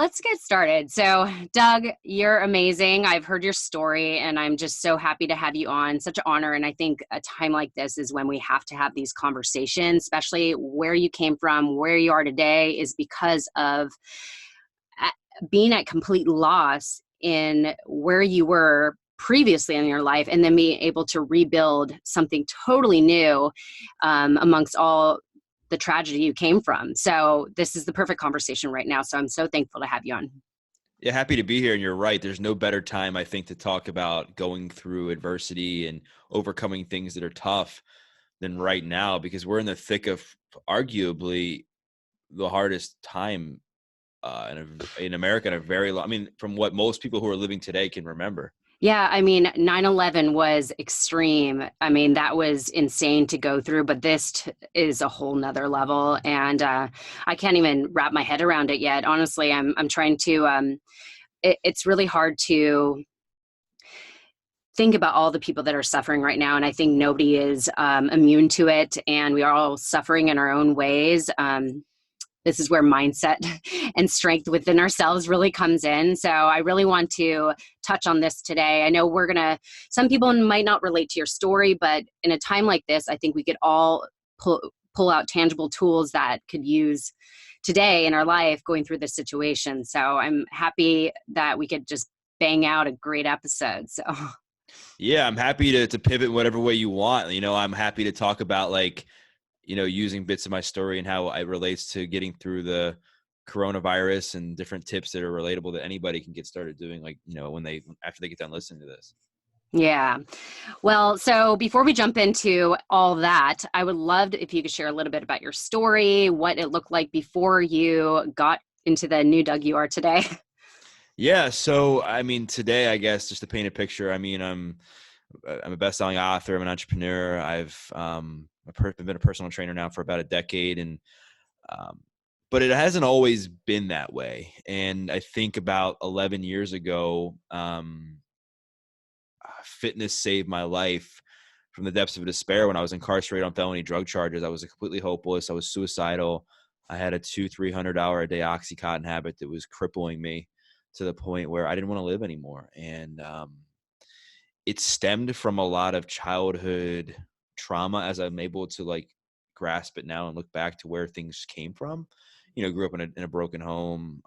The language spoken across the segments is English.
Let's get started. So, Doug, you're amazing. I've heard your story and I'm just so happy to have you on. Such an honor. And I think a time like this is when we have to have these conversations, especially where you came from, where you are today, is because of being at complete loss in where you were previously in your life and then being able to rebuild something totally new amongst all the tragedy you came from. So this is the perfect conversation right now. So I'm so thankful to have you on. Yeah, happy to be here. And you're right. There's no better time, I think, to talk about going through adversity and overcoming things that are tough than right now, because we're in the thick of arguably the hardest time in America in a very long, I mean, from what most people who are living today can remember. Yeah, I mean, 9/11 was extreme. I mean, that was insane to go through, but is a whole nother level. And I can't even wrap my head around it yet. Honestly, I'm trying to, it's really hard to think about all the people that are suffering right now. And I think nobody is immune to it. And we are all suffering in our own ways. This is where mindset and strength within ourselves really comes in. So I really want to touch on this today. I know some people might not relate to your story, but in a time like this, I think we could all pull out tangible tools that could use today in our life going through this situation. So I'm happy that we could just bang out a great episode. So Yeah, I'm happy to pivot whatever way you want. I'm happy to talk about using bits of my story and how it relates to getting through the coronavirus and different tips that are relatable that anybody can get started doing, after they get done listening to this. yeah. Well, so before we jump into all that, I would love if you could share a little bit about your story, what it looked like before you got into the new Doug you are today. Yeah. So, I mean, today, I guess, just to paint a picture, I mean, I'm a best-selling author. I'm an entrepreneur. I've been a personal trainer now for about a decade, um, but it hasn't always been that way. And I think about 11 years ago, fitness saved my life from the depths of despair when I was incarcerated on felony drug charges. I was completely hopeless. I was suicidal. I had a $200-300 a day Oxycontin habit that was crippling me to the point where I didn't want to live anymore. And it stemmed from a lot of childhood trauma as I'm able to grasp it now and look back to where things came from. Grew up in a broken home,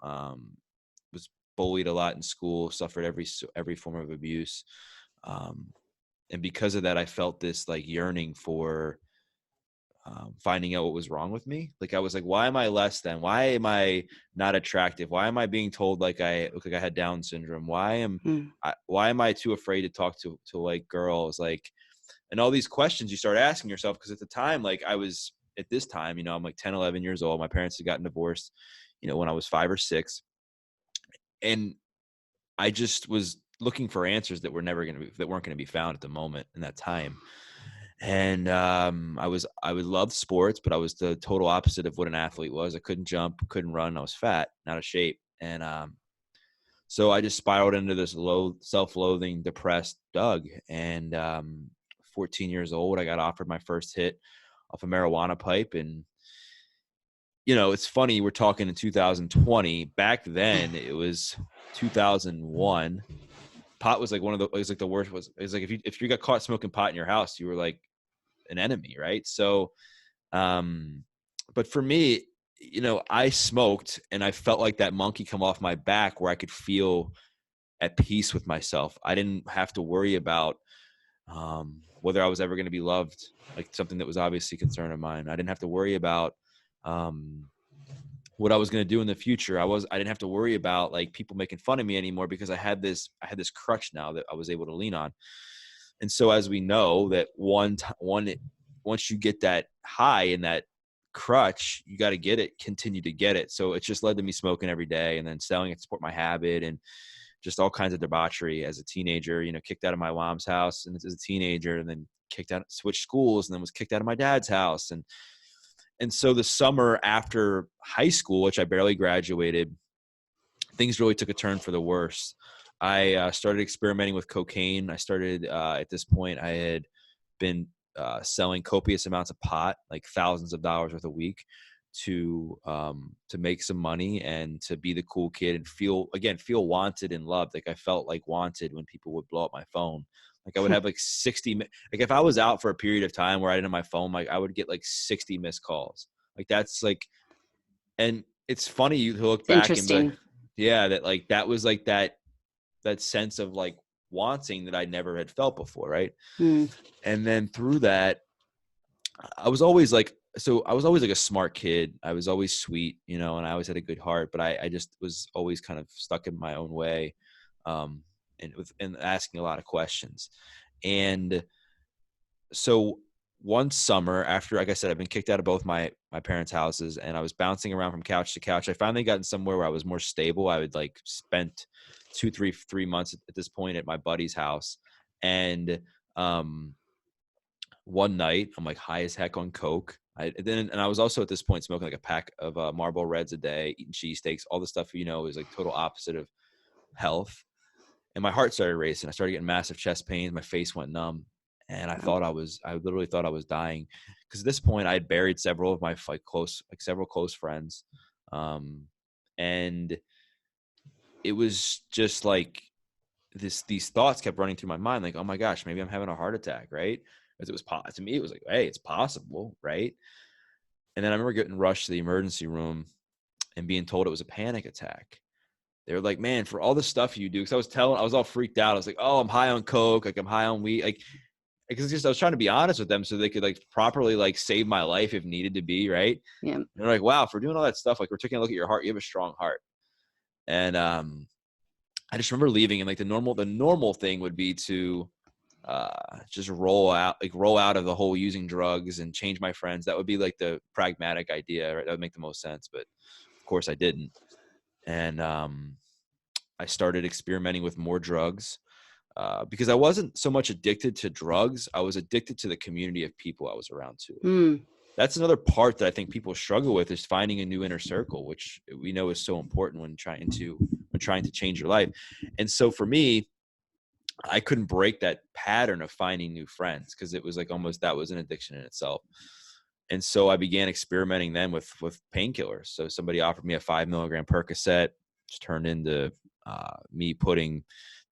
was bullied a lot in school, suffered every form of abuse. And because of that, I felt this yearning for finding out what was wrong with me. I was like, why am I less than? Why am I not attractive? Why am I being told I look like I had Down syndrome? Why am I too afraid to talk to girls? And all these questions you start asking yourself, because at the time, I was at this time, I'm 10, 11 years old. My parents had gotten divorced, when I was 5 or 6. And I just was looking for answers that weren't going to be found at the moment in that time. And I would love sports, but I was the total opposite of what an athlete was. I couldn't jump, couldn't run. I was fat, not out of shape. And so I just spiraled into this low, self-loathing, depressed Doug. And 14 years old, I got offered my first hit off a marijuana pipe. And it's funny, we're talking in 2020. Back then, it was 2001. Pot was it was the worst. It was if you got caught smoking pot in your house, you were like an enemy, right? So, but for me, I smoked and I felt like that monkey come off my back where I could feel at peace with myself. I didn't have to worry about whether I was ever going to be loved, something that was obviously a concern of mine. I didn't have to worry about what I was going to do in the future. I didn't have to worry about people making fun of me anymore, because I had this crutch now that I was able to lean on. And so, as we know, that once you get that high and that crutch, you got to continue to get it. So it just led to me smoking every day and then selling it to support my habit, and just all kinds of debauchery as a teenager, kicked out of my mom's house and as a teenager, and then switched schools, and then was kicked out of my dad's house. And so the summer after high school, which I barely graduated, things really took a turn for the worse. I started experimenting with cocaine. I started, at this point, I had been selling copious amounts of pot, like thousands of dollars worth a week, to make some money and to be the cool kid and feel wanted and loved. Like I felt like wanted when people would blow up my phone. Like I would have like 60, like if I was out for a period of time where I didn't have my phone, like I would get like 60 missed calls. Like that's like, and it's funny you look It's back and be like, interesting. yeah, that like, that was like that sense of like wanting that I never had felt before. Right. Mm. And then through that, I was always like, I was always like a smart kid. I was always sweet, and I always had a good heart, but I just was always kind of stuck in my own way. And asking a lot of questions. And so one summer after, like I said, I've been kicked out of both my parents' houses and I was bouncing around from couch to couch. I finally gotten somewhere where I was more stable. I would like spent 3 months at this point at my buddy's house. And, one night I'm like high as heck on coke. And I was also at this point smoking like a pack of Marlboro Reds a day, eating cheesesteaks, all the stuff is like total opposite of health. And my heart started racing. I started getting massive chest pains. My face went numb, and I literally thought I was dying. Because at this point, I had buried several of my several close friends, and it was just like these thoughts kept running through my mind, like, oh my gosh, maybe I'm having a heart attack, right? Because to me, it was like, hey, it's possible, right? And then I remember getting rushed to the emergency room and being told it was a panic attack. They were like, man, for all the stuff you do, because I was all freaked out. I was like, oh, I'm high on coke, like I'm high on weed, like, because I was trying to be honest with them so they could like properly like save my life if needed to be, right? Yeah. And they're like, wow, for doing all that stuff, like we're taking a look at your heart, you have a strong heart. And I just remember leaving, and like the normal thing would be to just roll out of the whole using drugs and change my friends. That would be like the pragmatic idea, right? That would make the most sense, but of course I didn't. And I started experimenting with more drugs because I wasn't so much addicted to drugs. I was addicted to the community of people I was around too. Mm. That's another part that I think people struggle with, is finding a new inner circle, which we know is so important when trying to change your life. And so for me, I couldn't break that pattern of finding new friends because it was like almost that was an addiction in itself. And so I began experimenting then with painkillers. So somebody offered me a 5 milligram Percocet, which turned into me putting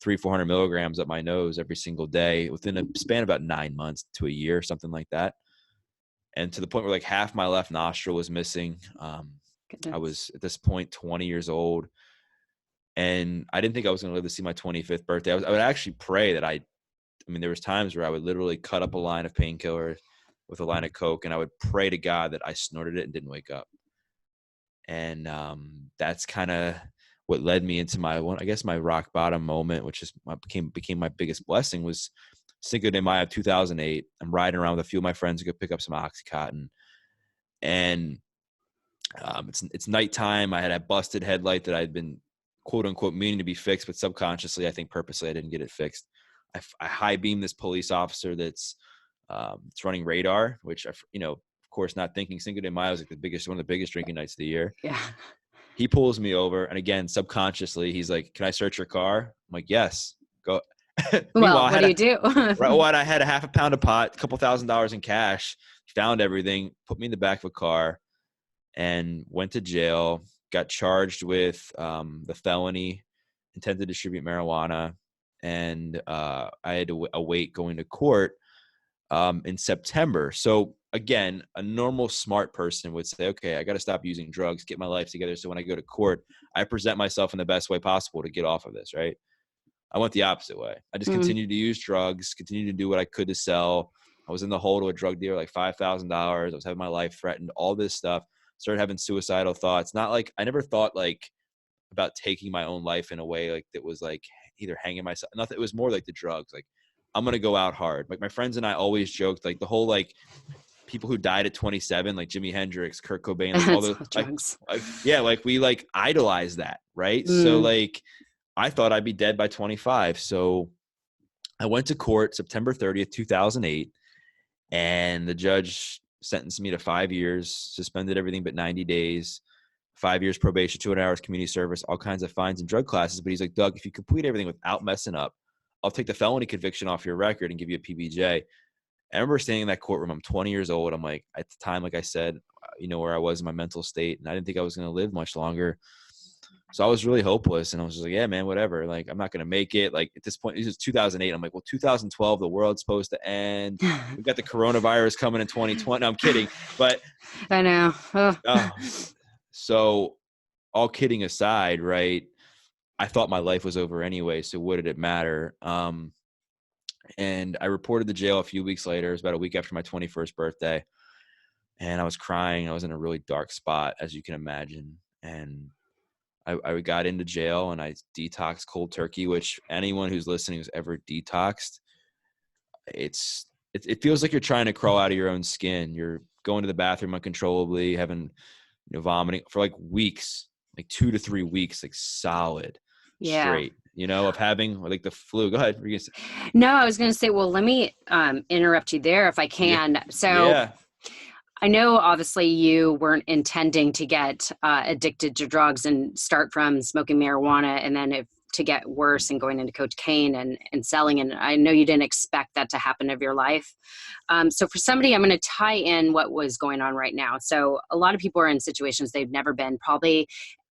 400 milligrams up my nose every single day within a span of about 9 months to a year, something like that. And to the point where like half my left nostril was missing. I was at this point 20 years old, and I didn't think I was going to live to see my 25th birthday. I would actually pray that I mean, there was times where I would literally cut up a line of painkillers with a line of coke, and I would pray to God that I snorted it and didn't wake up. And that's kind of what led me into my rock bottom moment, which is became my biggest blessing, was Cinco de Mayo of 2008. I'm riding around with a few of my friends to go pick up some Oxycontin, and it's nighttime. I had a busted headlight that I'd been quote unquote meaning to be fixed, but subconsciously, I think purposely, I didn't get it fixed. I high beam this police officer that's it's running radar, which of course, not thinking Cinco de Mayo is like one of the biggest drinking nights of the year. Yeah. He pulls me over, and again, subconsciously, he's like, "Can I search your car?" I'm like, "Yes, go." Well, what do you do? I had a half a pound of pot, a couple $1,000s in cash, found everything, put me in the back of a car, and went to jail. Got charged with the felony, intent to distribute marijuana, and I had to await going to court in September. So again, a normal smart person would say, okay, I got to stop using drugs, get my life together, so when I go to court, I present myself in the best way possible to get off of this, right? I went the opposite way. I just continued to use drugs, continued to do what I could to sell. I was in the hole to a drug dealer, like $5,000. I was having my life threatened, all this stuff. Started having suicidal thoughts. Not like, I never thought like about taking my own life in a way like that was like either hanging myself. Nothing. It was more like the drugs. Like, I'm going to go out hard. Like my friends and I always joked, like the whole, like people who died at 27, like Jimi Hendrix, Kurt Cobain, like all those drugs. Like we like idolize that. Right. So like, I thought I'd be dead by 25. So I went to court September 30th, 2008, and the judge sentenced me to 5 years, suspended everything but 90 days, 5 years probation, 200 hours community service, all kinds of fines and drug classes. But he's like, Doug, if you complete everything without messing up, I'll take the felony conviction off your record and give you a PBJ. I remember standing in that courtroom. I'm 20 years old. I'm like, at the time, like I said, where I was in my mental state, and I didn't think I was going to live much longer. So I was really hopeless, and I was just like, yeah, man, whatever. Like, I'm not going to make it. Like, at this point, this is 2008. I'm like, well, 2012, the world's supposed to end. We've got the coronavirus coming in 2020. No, I'm kidding. But I know. Oh. So all kidding aside, right? I thought my life was over anyway. So what did it matter? And I reported to jail a few weeks later. It was about a week after my 21st birthday. And I was crying. I was in a really dark spot, as you can imagine. And I got into jail and I detoxed cold turkey, which anyone who's listening who's ever detoxed, it feels like you're trying to crawl out of your own skin. You're going to the bathroom uncontrollably, having, vomiting for like weeks, like 2 to 3 weeks, like solid straight, of having like the flu. Go ahead. No, I was going to say, well, let me interrupt you there if I Yeah. can. So Yeah. I know obviously you weren't intending to get addicted to drugs and start from smoking marijuana and then to get worse and going into cocaine and selling. And I know you didn't expect that to happen of your life. So for somebody, I'm going to tie in what was going on right now. So a lot of people are in situations they've never been, probably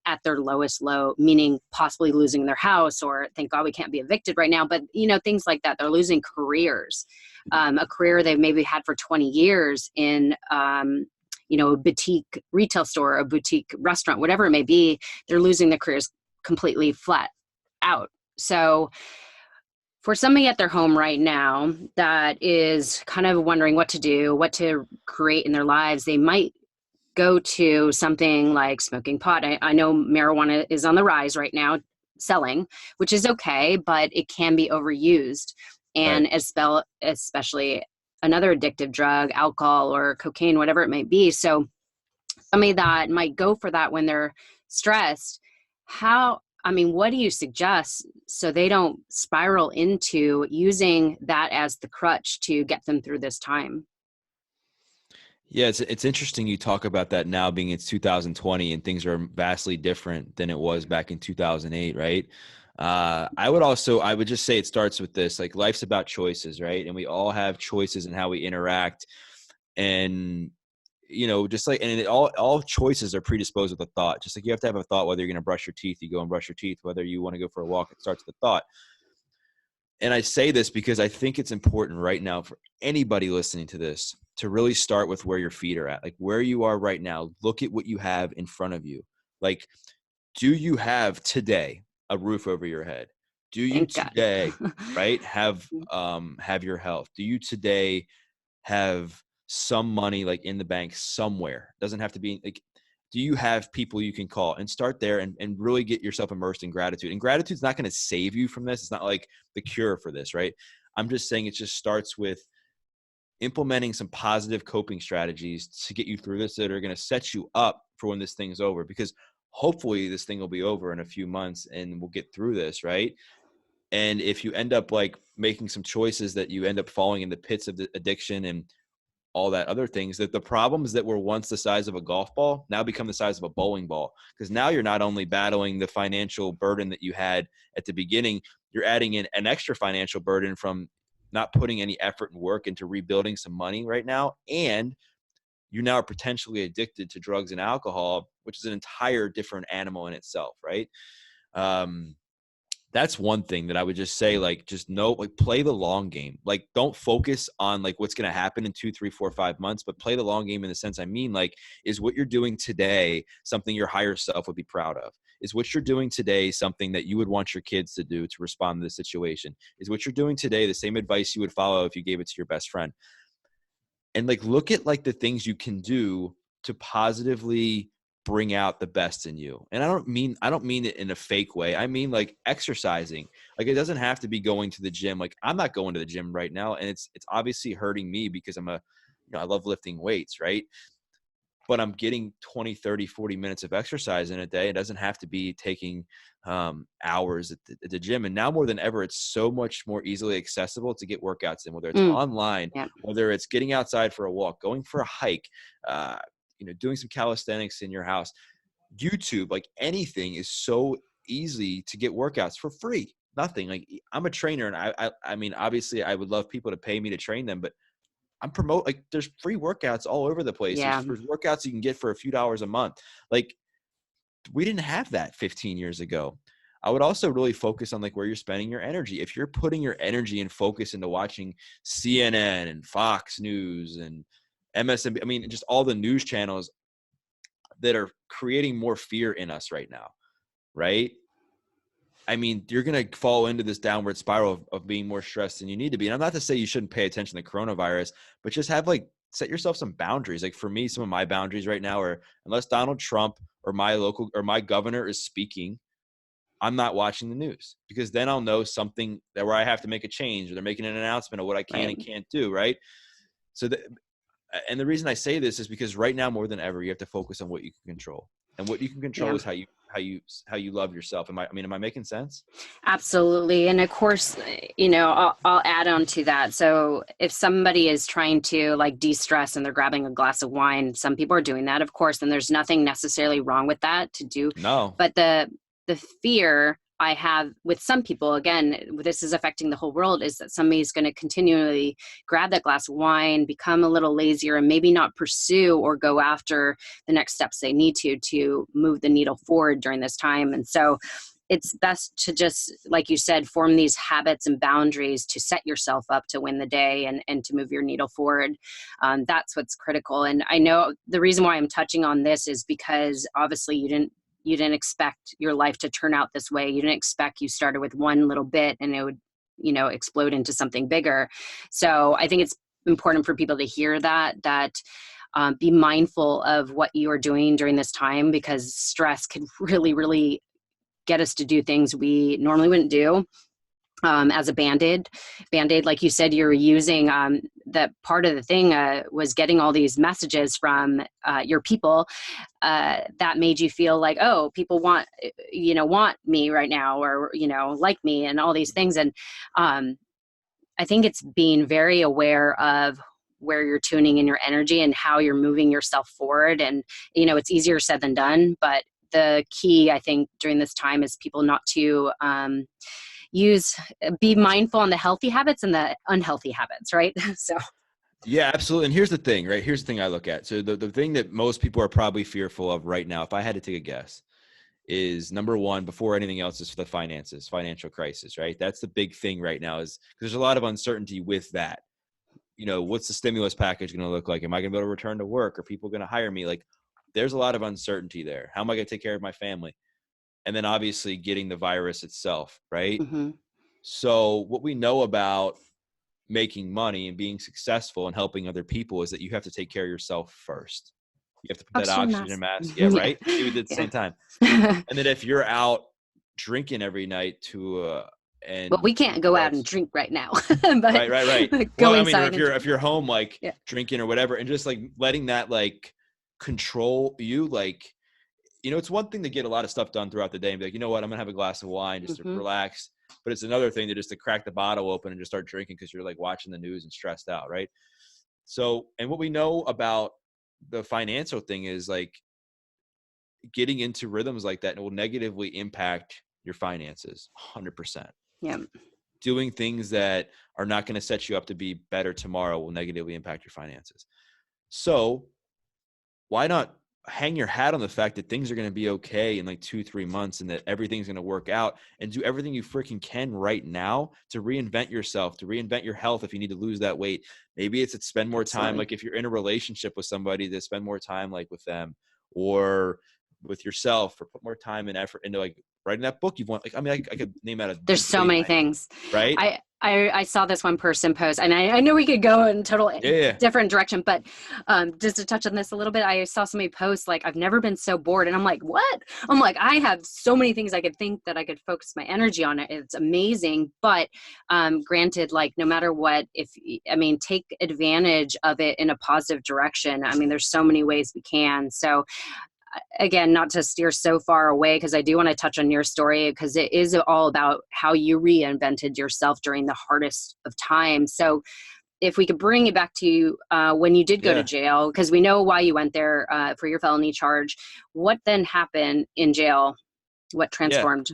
at their lowest low, meaning possibly losing their house, or thank God we can't be evicted right now, but things like that. They're losing careers, a career they've maybe had for 20 years in, a boutique retail store, a boutique restaurant, whatever it may be. They're losing their careers completely flat out. So for somebody at their home right now that is kind of wondering what to do, what to create in their lives, they might go to something like smoking pot. I know marijuana is on the rise right now, selling, which is okay, but it can be overused. Right. And especially another addictive drug, alcohol or cocaine, whatever it might be. So somebody that might go for that when they're stressed, what do you suggest so they don't spiral into using that as the crutch to get them through this time? Yeah, it's interesting you talk about that now being it's 2020 and things are vastly different than it was back in 2008, right? I would just say it starts with this, like life's about choices, right? And we all have choices in how we interact. And, just like, and all choices are predisposed with a thought. Just like you have to have a thought, whether you're going to brush your teeth, you go and brush your teeth, whether you want to go for a walk, it starts with a thought. And I say this because I think it's important right now for anybody listening to this to really start with where your feet are at, like where you are right now. Look at what you have in front of you. Like, do you have today a roof over your head? Do you Thank God. today, right, have your health? Do you today have some money like in the bank somewhere? Doesn't have to be like, do you have people you can call? And start there and really get yourself immersed in gratitude. And gratitude's not going to save you from this. It's not like the cure for this, right? I'm just saying it just starts with implementing some positive coping strategies to get you through this that are going to set you up for when this thing's over, because hopefully this thing will be over in a few months and we'll get through this, right? And if you end up like making some choices that you end up falling in the pits of the addiction and all that other things, that the problems that were once the size of a golf ball now become the size of a bowling ball. Because now you're not only battling the financial burden that you had at the beginning, you're adding in an extra financial burden from not putting any effort and work into rebuilding some money right now. And you now are potentially addicted to drugs and alcohol, which is an entire different animal in itself, right? That's one thing that I would just say, like, just know, like, play the long game. Like, don't focus on like what's going to happen in 2, 3, 4, 5 months, but play the long game in the sense, I mean, like, is what you're doing today something your higher self would be proud of? Is what you're doing today something that you would want your kids to do to respond to the situation? Is what you're doing today the same advice you would follow if you gave it to your best friend? And like, look at like the things you can do to positively bring out the best in you. And I don't mean it in a fake way. I mean like exercising. Like, it doesn't have to be going to the gym. Like, I'm not going to the gym right now, and it's obviously hurting me because I love lifting weights, right? But I'm getting 20, 30, 40 minutes of exercise in a day. It doesn't have to be taking hours at the gym. And now more than ever, it's so much more easily accessible to get workouts in, whether it's online, Yeah. whether it's getting outside for a walk, going for a hike, doing some calisthenics in your house. YouTube, like anything is so easy to get workouts for free. Nothing. Like, I'm a trainer, and I mean, obviously I would love people to pay me to train them, but like there's free workouts all over the place. Yeah. There's workouts you can get for a few dollars a month. Like we didn't have that 15 years ago. I would also really focus on like where you're spending your energy. If you're putting your energy and focus into watching CNN and Fox News and MSNBC, I mean, just all the news channels that are creating more fear in us right now, right? I mean, you're going to fall into this downward spiral of being more stressed than you need to be. And I'm not to say you shouldn't pay attention to coronavirus, but just have like, set yourself some boundaries. Like for me, some of my boundaries right now are unless Donald Trump or my local or my governor is speaking, I'm not watching the news because then I'll know something that where I have to make a change or they're making an announcement of what I can Right. and can't do. Right. So, and the reason I say this is because right now more than ever, you have to focus on what you can control, and what you can control Yeah. is how you love yourself. Am I making sense? Absolutely. And of course, I'll add on to that. So if somebody is trying to like de-stress and they're grabbing a glass of wine, some people are doing that, of course, and there's nothing necessarily wrong with that to do. No. But the fear I have with some people, again, this is affecting the whole world, is that somebody's going to continually grab that glass of wine, become a little lazier, and maybe not pursue or go after the next steps they need to move the needle forward during this time. And so it's best to just, like you said, form these habits and boundaries to set yourself up to win the day and to move your needle forward. That's what's critical. And I know the reason why I'm touching on this is because obviously you didn't expect your life to turn out this way. You didn't expect you started with one little bit and it would, explode into something bigger. So I think it's important for people to hear that be mindful of what you are doing during this time, because stress can really, really get us to do things we normally wouldn't do. As a band-aid, like you said, you were using that part of the thing was getting all these messages from your people that made you feel like, oh, people want me right now, or like me, and all these things. And I think it's being very aware of where you're tuning in your energy and how you're moving yourself forward. And it's easier said than done, but the key, I think, during this time is people not to be mindful on the healthy habits and the unhealthy habits, right? So Yeah, absolutely. And here's the thing, right? Here's the thing I look at. So the thing that most people are probably fearful of right now, if I had to take a guess, is number one, before anything else, is the finances, financial crisis, right? That's the big thing right now, is because there's a lot of uncertainty with that. What's the stimulus package going to look like? Am I going to be able to return to work? Are people going to hire me? Like, there's a lot of uncertainty there. How am I going to take care of my family? And then obviously getting the virus itself, right? mhm. So what we know about making money and being successful and helping other people is that you have to take care of yourself first. You have to put that Oxygen oxygen mask. mask. Yeah, Yeah. right. Maybe at the Yeah. same time. And then if you're out drinking every night Well, and we can't go out and drugs, drink right now, but right. go Well, I mean, or inside and if you're home, like yeah. drinking or whatever, and just like letting that like control you, like, it's one thing to get a lot of stuff done throughout the day and be like, you know what, I'm gonna have a glass of wine just to Mhm. relax. But it's another thing to crack the bottle open and just start drinking because you're like watching the news and stressed out, right? So, and what we know about the financial thing is like getting into rhythms like that will negatively impact your finances 100%. Yeah. Doing things that are not going to set you up to be better tomorrow will negatively impact your finances. So why not hang your hat on the fact that things are going to be okay in like 2-3 months and that everything's going to work out, and do everything you freaking can right now to reinvent yourself, to reinvent your health. If you need to lose that weight, maybe it's to spend more time. Absolutely. Like if you're in a relationship with somebody, to spend more time like with them or with yourself, or put more time and effort into like writing that book you want. Like, I mean, I could name out a There's so bazillion many things, things. right? I saw this one person post, and I know we could go in total Yeah. different direction, but just to touch on this a little bit, I saw somebody post like, I've never been so bored. And I'm like, what? I'm like, I have so many things I could think that I could focus my energy on. It's amazing. But granted, like no matter what, take advantage of it in a positive direction. I mean, there's so many ways we can. So again, not to steer so far away, because I do want to touch on your story, because it is all about how you reinvented yourself during the hardest of times. So if we could bring it back to when you did go to Yeah. jail, because we know why you went there for your felony charge. What then happened in jail? What Yeah. transformed?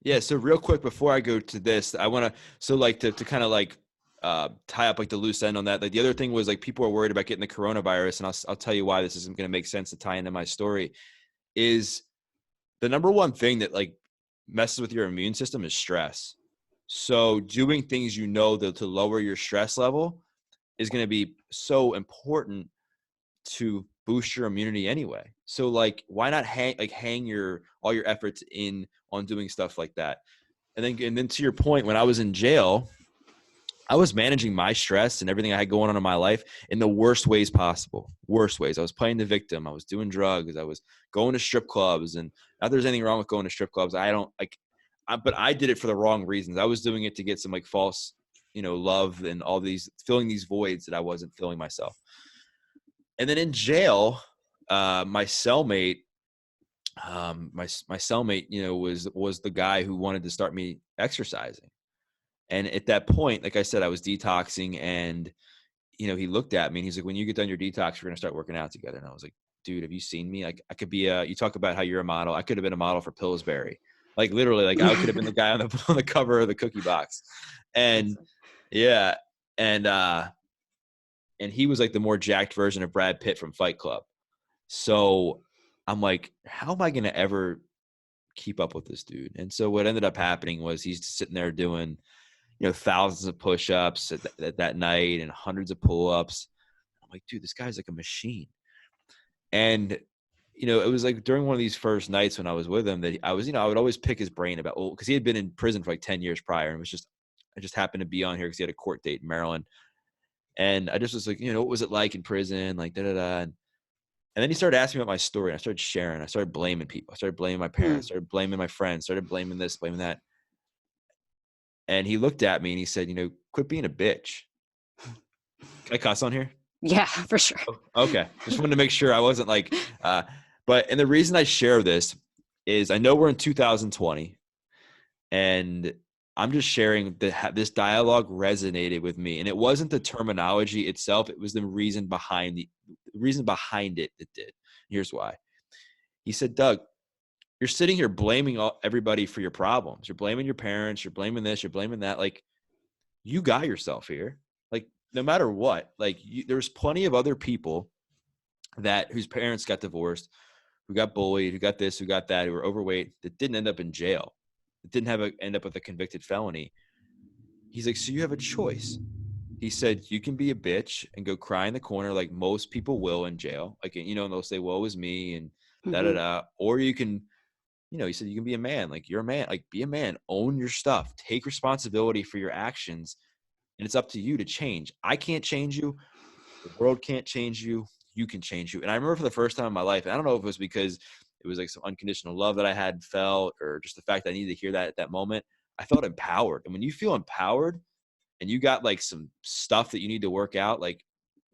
Yeah. So real quick before I go to this, I want to, so like to kind of like tie up like the loose end on that. Like the other thing was like people are worried about getting the coronavirus, and I'll tell you why this isn't going to make sense to tie into my story. Is the number one thing that like messes with your immune system is stress. So doing things to lower your stress level is going to be so important to boost your immunity anyway. So like why not hang all your efforts in on doing stuff like that. And then to your point, when I was in jail, I was managing my stress and everything I had going on in my life in the worst ways possible. Worst ways. I was playing the victim. I was doing drugs. I was going to strip clubs. And not there's anything wrong with going to strip clubs. I don't like, but I did it for the wrong reasons. I was doing it to get some like false, love and all these filling these voids that I wasn't filling myself. And then in jail, my cellmate, my cellmate, was the guy who wanted to start me exercising. And at that point, like I said, I was detoxing, and, he looked at me and he's like, when you get done your detox, we're going to start working out together. And I was like, dude, have you seen me? Like I could be you talk about how you're a model. I could have been a model for Pillsbury. Like literally, like I could have been the guy on the cover of the cookie box. And yeah. And he was like the more jacked version of Brad Pitt from Fight Club. So I'm like, how am I going to ever keep up with this dude? And so what ended up happening was he's sitting there doing, thousands of push-ups that night and hundreds of pull-ups. I'm like, dude, this guy's like a machine. And, it was like during one of these first nights when I was with him that I was, I would always pick his brain about, because he had been in prison for like 10 years prior. And I just happened to be on here because he had a court date in Maryland. And I just was like, what was it like in prison? Like, da-da-da. And then he started asking me about my story, and I started sharing. I started blaming people. I started blaming my parents, started blaming my friends, started blaming this, blaming that. And he looked at me and he said, quit being a bitch. Can I cuss on here? Yeah, for sure. Okay. Just wanted to make sure I wasn't like, and the reason I share this is I know we're in 2020, and I'm just sharing that this dialogue resonated with me. And it wasn't the terminology itself. It was the reason behind it that did. Here's why. He said, Doug, you're sitting here blaming everybody for your problems. You're blaming your parents. You're blaming this. You're blaming that. Like, you got yourself here. Like, no matter what, like there's plenty of other people whose parents got divorced, who got bullied, who got this, who got that, who were overweight, that didn't end up in jail. That didn't end up with a convicted felony. He's like, so you have a choice. He said, you can be a bitch and go cry in the corner like most people will in jail. Like, and they'll say, woe is me and da-da-da. Or you can, he said, you can be a man. Like, you're a man. Like, be a man. Own your stuff. Take responsibility for your actions. And it's up to you to change. I can't change you. The world can't change you. You can change you. And I remember for the first time in my life, and I don't know if it was because it was like some unconditional love that I had felt, or just the fact that I needed to hear that at that moment, I felt empowered. And when you feel empowered and you got like some stuff that you need to work out, like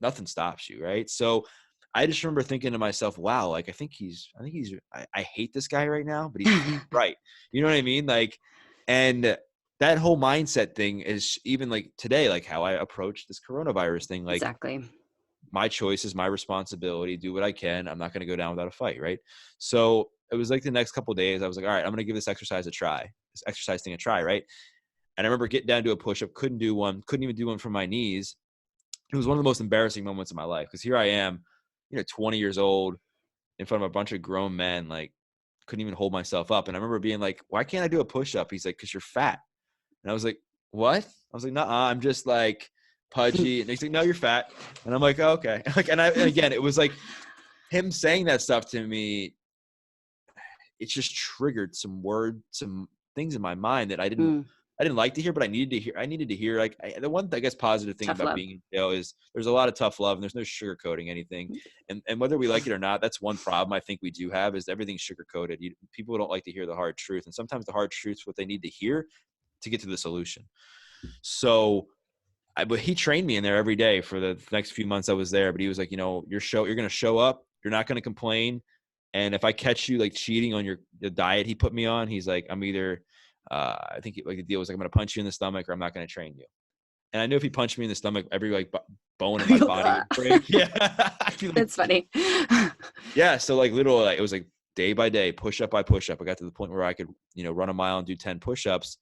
nothing stops you. Right. So I just remember thinking to myself, wow, like, I hate this guy right now, but he's right. You know what I mean? Like, and that whole mindset thing is even like today, like how I approach this coronavirus thing, like Exactly. my choice is my responsibility, do what I can. I'm not going to go down without a fight. Right. So it was like the next couple of days, I was like, all right, I'm going to give this exercise thing a try. Right. And I remember getting down to a push-up, couldn't even do one for my knees. It was one of the most embarrassing moments of my life, because here I am, 20 years old in front of a bunch of grown men, like couldn't even hold myself up. And I remember being like, why can't I do a push-up? He's like, because you're fat. And I was like, what? I was like, nah, I'm just like pudgy. And he's like, no, you're fat. And I'm like, oh, okay. Like, and again, it was like him saying that stuff to me. It just triggered some things in my mind that I didn't like to hear, but I needed to hear. Like the one, I guess, positive thing Tough about love. being in jail is there's a lot of tough love and there's no sugarcoating anything. And whether we like it or not, that's one problem I think we do have, is everything's sugarcoated. People don't like to hear the hard truth. And sometimes the hard truth is what they need to hear to get to the solution. So but he trained me in there every day for the next few months I was there. But he was like, you're going to show up. You're not going to complain. And if I catch you like cheating on the diet he put me on, he's like, I'm either, I think like the deal was like, I'm going to punch you in the stomach or I'm not going to train you. And I knew if he punched me in the stomach, every like bone in my body would break. Yeah. That's funny. Yeah. So like literally, like, it was like day by day, push up by push up. I got to the point where I could, run a mile and do 10 push-ups.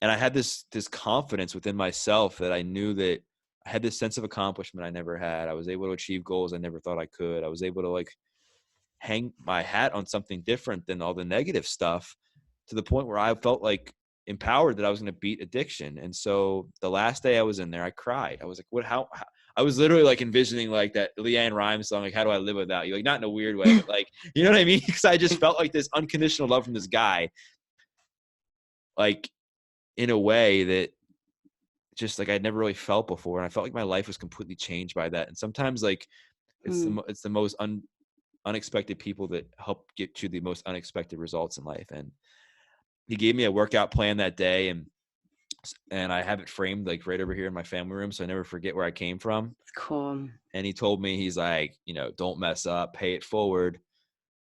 And I had this confidence within myself that I knew that I had this sense of accomplishment I never had. I was able to achieve goals I never thought I could. I was able to like hang my hat on something different than all the negative stuff, to the point where I felt like empowered that I was going to beat addiction. And so the last day I was in there, I cried. I was like, what, how I was literally like envisioning like that Leanne Rimes song, like, how do I live without you? Like, not in a weird way, but like, you know what I mean? Because I just felt like this unconditional love from this guy, like in a way that just like I'd never really felt before. And I felt like my life was completely changed by that. And sometimes like Mm. it's the most unexpected people that help get you the most unexpected results in life. And he gave me a workout plan that day, and I have it framed like right over here in my family room, so I never forget where I came from. Cool. And he told me, he's like, you know, don't mess up, pay it forward,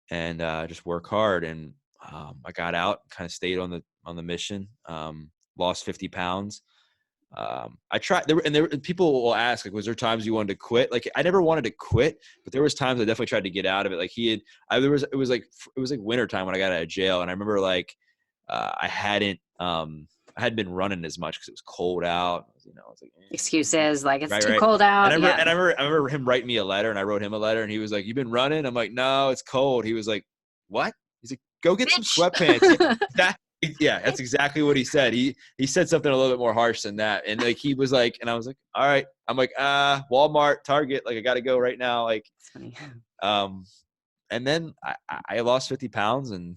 and just work hard. And I got out, kind of stayed on the mission, lost 50 pounds. I tried there, people will ask, like, was there times you wanted to quit? Like, I never wanted to quit, but there was times I definitely tried to get out of it. Like it was like winter time when I got out of jail. And I remember like, I hadn't been running as much because it was cold out. You know, I was like, Excuses like it's right, too right. cold And out. Yeah. I remember him writing me a letter, and I wrote him a letter, and he was like, "You been running?" I'm like, "No, it's cold." He was like, "What?" He's like, "Go get some Bitch. sweatpants." Yeah, that's exactly what he said. He said something a little bit more harsh than that. And like, he was like, and I was like, all right. I'm like, Walmart, Target, like I got to go right now. Like, It's funny. um, and then I lost 50 pounds, and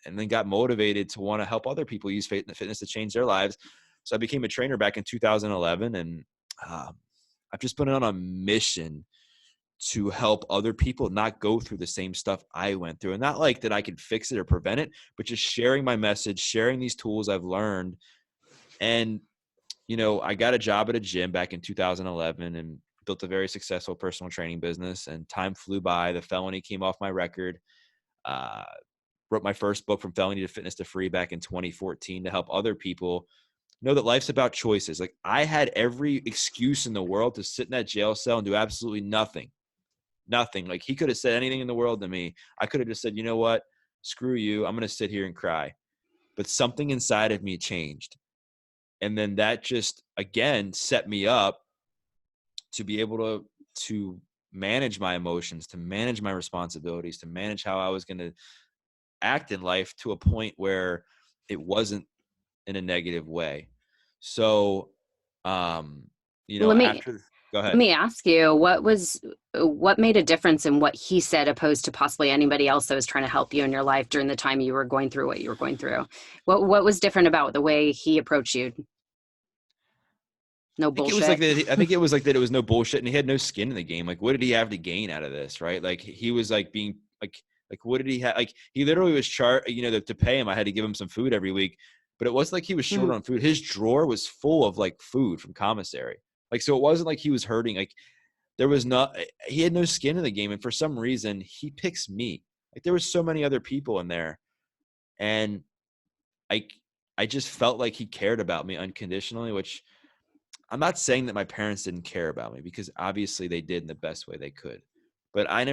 then got motivated to want to help other people use fitness to change their lives. So I became a trainer back in 2011, and I've just been on a mission to help other people not go through the same stuff I went through. And not like that I can fix it or prevent it, but just sharing my message, sharing these tools I've learned. And, you know, I got a job at a gym back in 2011 and built a very successful personal training business, and time flew by. The felony came off my record. Uh, Wrote my first book, From Felony to Fitness to Free, back in 2014, to help other people know that life's about choices. Like, I had every excuse in the world to sit in that jail cell and do absolutely nothing. Nothing. Like, he could have said anything in the world to me. I could have just said, you know what? Screw you. I'm going to sit here and cry. But something inside of me changed. And then that just, again, set me up to be able to manage my emotions, to manage my responsibilities, to manage how I was going to act in life, to a point where it wasn't in a negative way. So, um, you know, Let me after, go let ahead. me ask you, what made a difference in what he said opposed to possibly anybody else that was trying to help you in your life during the time you were going through what you were going through? What was different about the way he approached you? No I think it was like bullshit. that. I think it was like that. It was no bullshit, and he had no skin in the game. Like, what did he have to gain out of this, right? Like, he was like being like, what did he have? Like, he literally was you know, to pay him, I had to give him some food every week, but it wasn't like he was short Mm. on food. His drawer was full of like food from commissary. Like, so it wasn't like he was hurting. Like, there was not. He had no skin in the game, and for some reason, he picks me. Like, there was so many other people in there, and I I just felt like he cared about me unconditionally, which, I'm not saying that my parents didn't care about me, because obviously they did in the best way they could. But I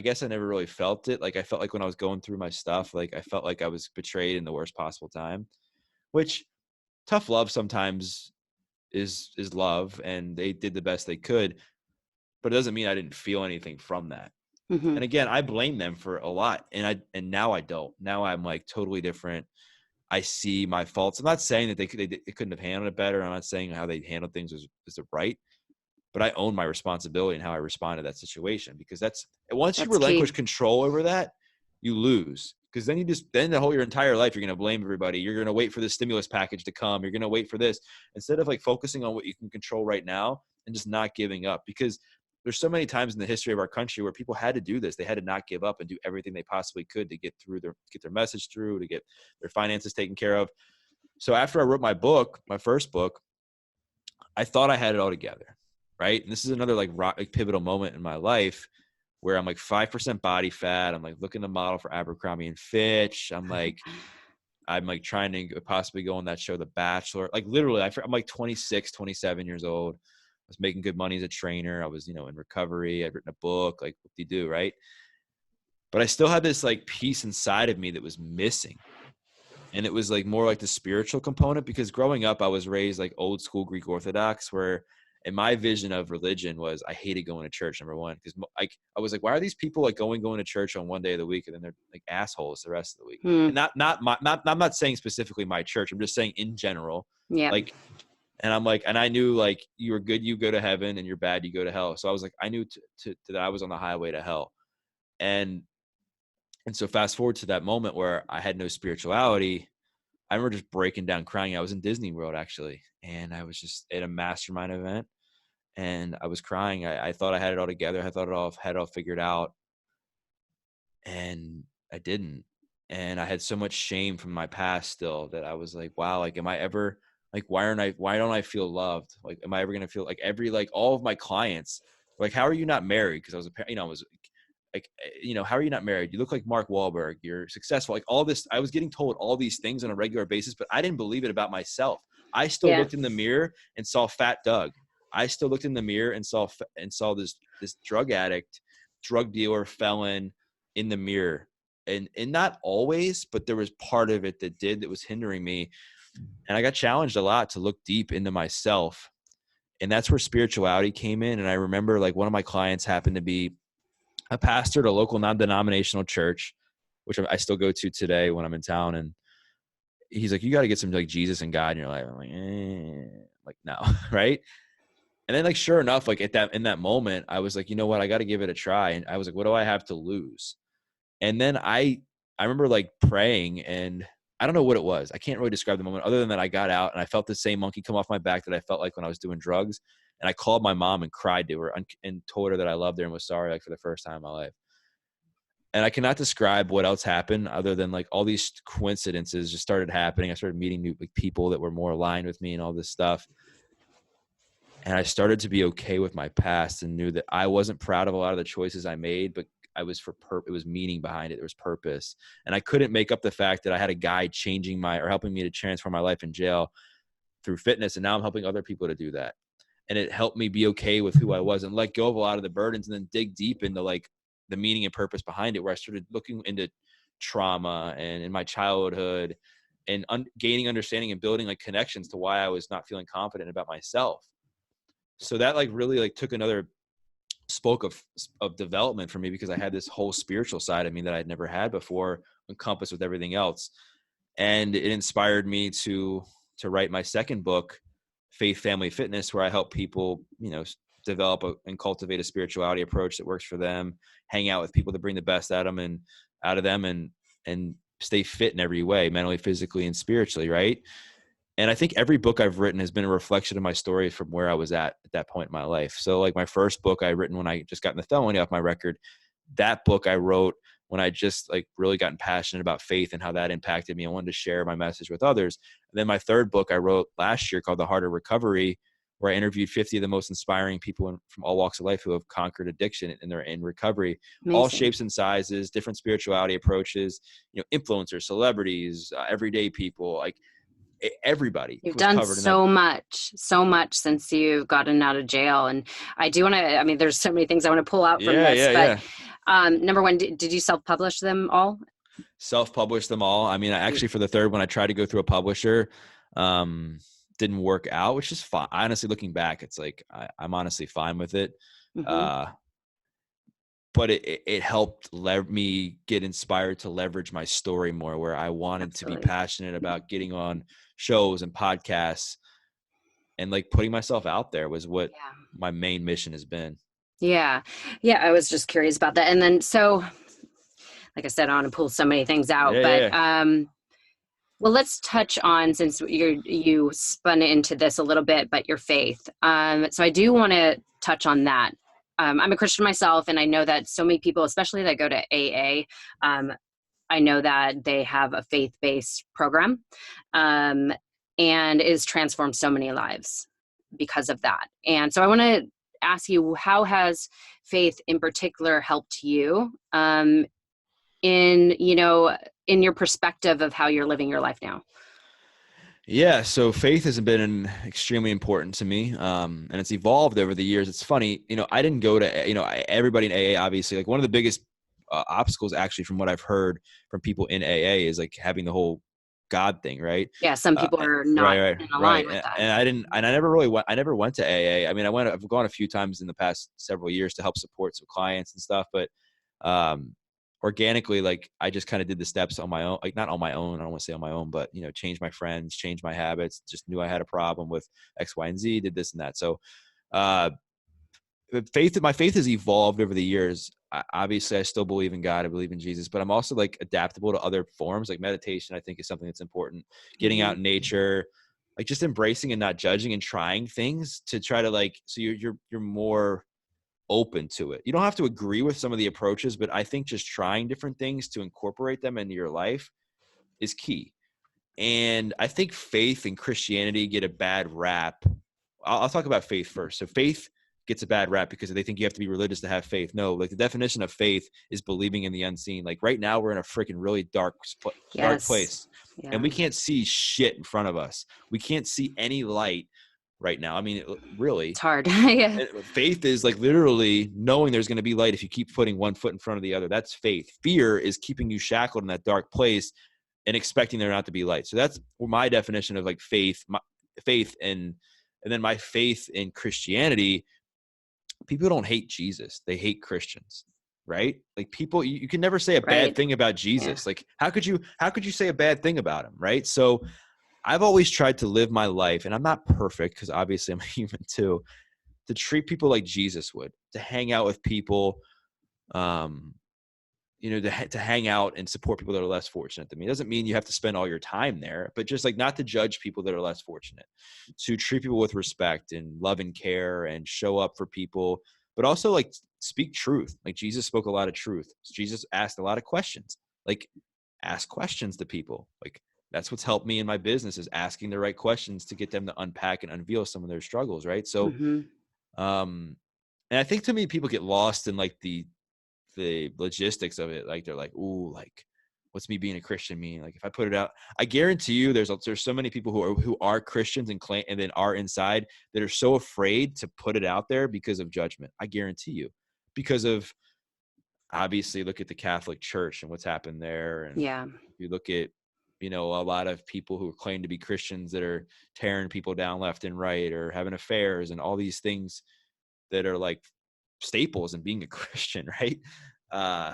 guess I never really felt it. Like, I felt like when I was going through my stuff, like I felt like I was betrayed in the worst possible time, which, tough love sometimes is love, and they did the best they could, but it doesn't mean I didn't feel anything from that. Hmm. And again, I blame them for a lot. And now I don't. Now I'm like totally different. I see my faults. I'm not saying that they couldn't have handled it better. I'm not saying how they handled things is the right, but I own my responsibility in how I respond to that situation, because once you That's relinquish key. control over that, you lose. Because then your entire life, you're going to blame everybody. You're going to wait for the stimulus package to come. You're going to wait for this, instead of like focusing on what you can control right now and just not giving up. Because there's so many times in the history of our country where people had to do this. They had to not give up and do everything they possibly could to get their message through, to get their finances taken care of. So after I wrote my book, my first book, I thought I had it all together, right? And this is another like pivotal moment in my life where I'm like 5% body fat. I'm like looking to model for Abercrombie and Fitch. I'm like trying to possibly go on that show, The Bachelor. Like, literally, I'm like 26, 27 years old. I was making good money as a trainer. I was, you know, in recovery. I'd written a book, like, what do you do, right? But I still had this like piece inside of me that was missing. And it was like more like the spiritual component, because growing up, I was raised like old school Greek Orthodox, where and my vision of religion was I hated going to church, number one, because like I was like, why are these people like going to church on one day of the week and then they're like assholes the rest of the week? Hmm. And not I'm not saying specifically my church. I'm just saying in general, Yeah. like, and I'm like, and I knew like you were good, you go to heaven, and you're bad, you go to hell. So I was like, I knew that I was on the highway to hell, and so fast forward to that moment where I had no spirituality. I remember just breaking down crying. I was in Disney World actually, and I was just at a mastermind event, and I was crying. I thought I had it all together. I thought had it all figured out, and I didn't. And I had so much shame from my past still that I was like, wow, like, am I ever like, why don't I feel loved? Like, am I ever going to feel like like all of my clients, like, how are you not married? Cause I was a parent, I was like, how are you not married? You look like Mark Wahlberg. You're successful. Like all this, I was getting told all these things on a regular basis, but I didn't believe it about myself. I still Yeah. looked in the mirror and saw Fat Doug. I still looked in the mirror and saw this drug addict, drug dealer, felon in the mirror. And not always, but there was part of it that was hindering me. And I got challenged a lot to look deep into myself. And that's where spirituality came in. And I remember like one of my clients happened to be a pastor at a local non-denominational church, which I still go to today when I'm in town. And he's like, you got to get some like Jesus and God in your life. I'm like, no. Right. And then like, sure enough, like in that moment, I was like, you know what, I got to give it a try. And I was like, what do I have to lose? And then I remember like praying, and I don't know what it was. I can't really describe the moment other than that I got out and I felt the same monkey come off my back that I felt like when I was doing drugs. And I called my mom and cried to her and told her that I loved her and was sorry, like for the first time in my life. And I cannot describe what else happened other than like all these coincidences just started happening. I started meeting new like people that were more aligned with me and all this stuff. And I started to be okay with my past and knew that I wasn't proud of a lot of the choices I made, but I was it was meaning behind it. There was purpose. And I couldn't make up the fact that I had a guy helping me to transform my life in jail through fitness. And now I'm helping other people to do that. And it helped me be okay with who I was and let go of a lot of the burdens and then dig deep into like the meaning and purpose behind it, where I started looking into trauma and in my childhood and gaining understanding and building like connections to why I was not feeling confident about myself. So that like really like took another spoke of development for me, because I had this whole spiritual side of me that I'd never had before, encompassed with everything else. And it inspired me to write my second book, Faith, Family, Fitness, where I help people, develop and cultivate a spirituality approach that works for them, hang out with people that bring the best out of them and stay fit in every way, mentally, physically, and spiritually. Right. And I think every book I've written has been a reflection of my story from where I was at that point in my life. So like my first book I written when I just gotten the felony off my record, that book I wrote when I just like really gotten passionate about faith and how that impacted me. I wanted to share my message with others. And then my third book I wrote last year called The Heart of Recovery, where I interviewed 50 of the most inspiring people from all walks of life who have conquered addiction and they're in recovery. Amazing. All shapes and sizes, different spirituality approaches, influencers, celebrities, everyday people, like everybody. You've was done covered in that. so much since you've gotten out of jail. And I do want to, I mean, there's so many things I want to pull out from this, but number one, did you self-publish them all? Self-published them all. I mean, actually for the third one, I tried to go through a publisher, didn't work out, which is fine. Honestly, looking back, it's like, I'm honestly fine with it. Mm-hmm. But it helped me get inspired to leverage my story more, where I wanted Absolutely. to be passionate about getting on shows and podcasts and like putting myself out there was what my main mission has been. Yeah. Yeah. I was just curious about that. And then, so like I said, I want to pull so many things out, well, let's touch on, since you spun into this a little bit, but your faith. So I do want to touch on that. I'm a Christian myself, and I know that so many people, especially that go to AA, I know that they have a faith-based program, and it has transformed so many lives because of that. And so I want to ask you, how has faith in particular helped you in your perspective of how you're living your life now? Yeah. So faith has been extremely important to me. And it's evolved over the years. It's funny, I didn't go to, everybody in AA, obviously, like one of the biggest obstacles actually from what I've heard from people in AA is like having the whole God thing, right? Yeah, some Uh, people are right, not right, in right. align with that. And I never really went. I never went to AA. I mean, I've gone a few times in the past several years to help support some clients and stuff, but um, organically, like I just kind of did the steps on my own, like not on my own. I don't want to say on my own, but change my friends, change my habits. Just knew I had a problem with X, Y, and Z. Did this and that. So, uh, my faith has evolved over the years. Obviously, I still believe in God. I believe in Jesus, but I'm also like adaptable to other forms. Like meditation, I think is something that's important. Getting Mm-hmm. out in nature, like just embracing and not judging and trying things to try to like, so you're more open to it. You don't have to agree with some of the approaches, but I think just trying different things to incorporate them into your life is key. And I think faith and Christianity get a bad rap. I'll talk about faith first. So faith gets a bad rap because they think you have to be religious to have faith. No, like the definition of faith is believing in the unseen. Like right now we're in a freaking really dark Yes. place and Yeah. we can't see shit in front of us. We can't see any light right now. I mean, It's really, hard. Yeah. faith is like literally knowing there's going to be light if you keep putting one foot in front of the other. That's faith. Fear is keeping you shackled in that dark place and expecting there not to be light. So that's my definition of like faith, faith, and then my faith in Christianity. People don't hate Jesus; they hate Christians, right? Like people, you can never say a bad Right. thing about Yeah. Jesus. Like how could you say a bad thing about him, right? So I've always tried to live my life, and I'm not perfect because obviously I'm a human too, to treat people like Jesus would, to hang out with people, um, to hang out and support people that are less fortunate than me. It doesn't mean you have to spend all your time there, but just like not to judge people that are less fortunate, to treat people with respect and love and care and show up for people, but also like speak truth. Like Jesus spoke a lot of truth. Jesus asked a lot of questions, like ask questions to people. Like that's what's helped me in my business is asking the right questions to get them to unpack and unveil some of their struggles. Right. So, Mm-hmm. um, and I think to me, people get lost in like the logistics of it. Like they're like, ooh, like what's me being a Christian mean? Like if I put it out, I guarantee you there's so many people who are Christians and claim and then are inside that are so afraid to put it out there because of judgment. I guarantee you. Because of obviously look at the Catholic Church and what's happened there. And Yeah. you look at, a lot of people who claim to be Christians that are tearing people down left and right or having affairs and all these things that are like staples in being a Christian, right? Uh,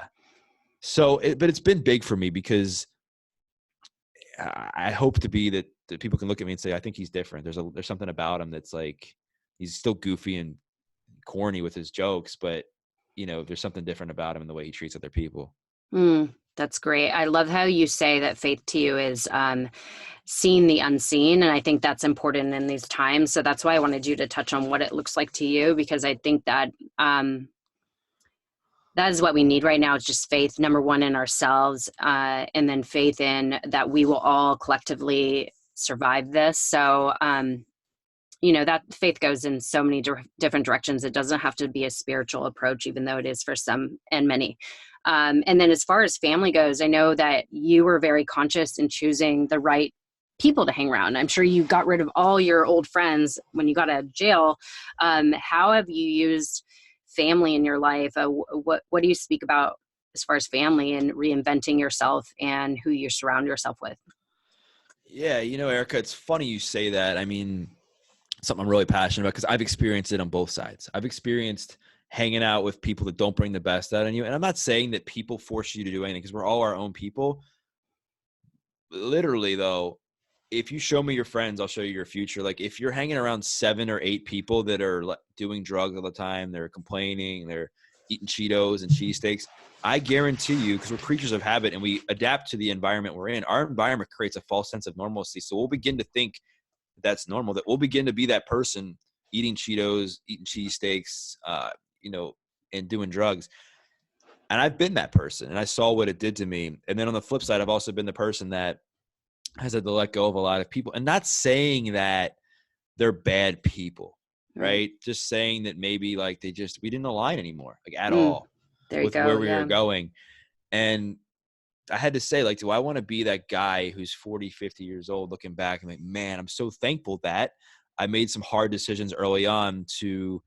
but it's been big for me because I hope to be that people can look at me and say, I think he's different. There's something about him that's like, he's still goofy and corny with his jokes, but there's something different about him in the way he treats other people. That's great. I love how you say that faith to you is seeing the unseen. And I think that's important in these times. So that's why I wanted you to touch on what it looks like to you, because I think that that is what we need right now. Is just faith, number one, in ourselves, and then faith in that we will all collectively survive this. So, that faith goes in so many different directions. It doesn't have to be a spiritual approach, even though it is for some and many. And then as far as family goes, I know that you were very conscious in choosing the right people to hang around. I'm sure you got rid of all your old friends when you got out of jail. How have you used family in your life? What do you speak about as far as family and reinventing yourself and who you surround yourself with? Yeah, Erica, it's funny you say that. I mean, something I'm really passionate about because I've experienced it on both sides. I've experienced hanging out with people that don't bring the best out in you. And I'm not saying that people force you to do anything because we're all our own people. Literally, though, if you show me your friends, I'll show you your future. Like if you're hanging around 7 or 8 people that are doing drugs all the time, they're complaining, they're eating Cheetos and cheesesteaks, I guarantee you, because we're creatures of habit and we adapt to the environment we're in, our environment creates a false sense of normalcy. So we'll begin to think that's normal, that we'll begin to be that person eating Cheetos, eating cheesesteaks, and doing drugs. And I've been that person and I saw what it did to me. And then on the flip side, I've also been the person that has had to let go of a lot of people, and not saying that they're bad people, Right. right? Just saying that maybe like we didn't align anymore, like at Mm, all there you with go. where we were Yeah. going. And I had to say, like, do I want to be that guy who's 40, 50 years old looking back and like, man, I'm so thankful that I made some hard decisions early on to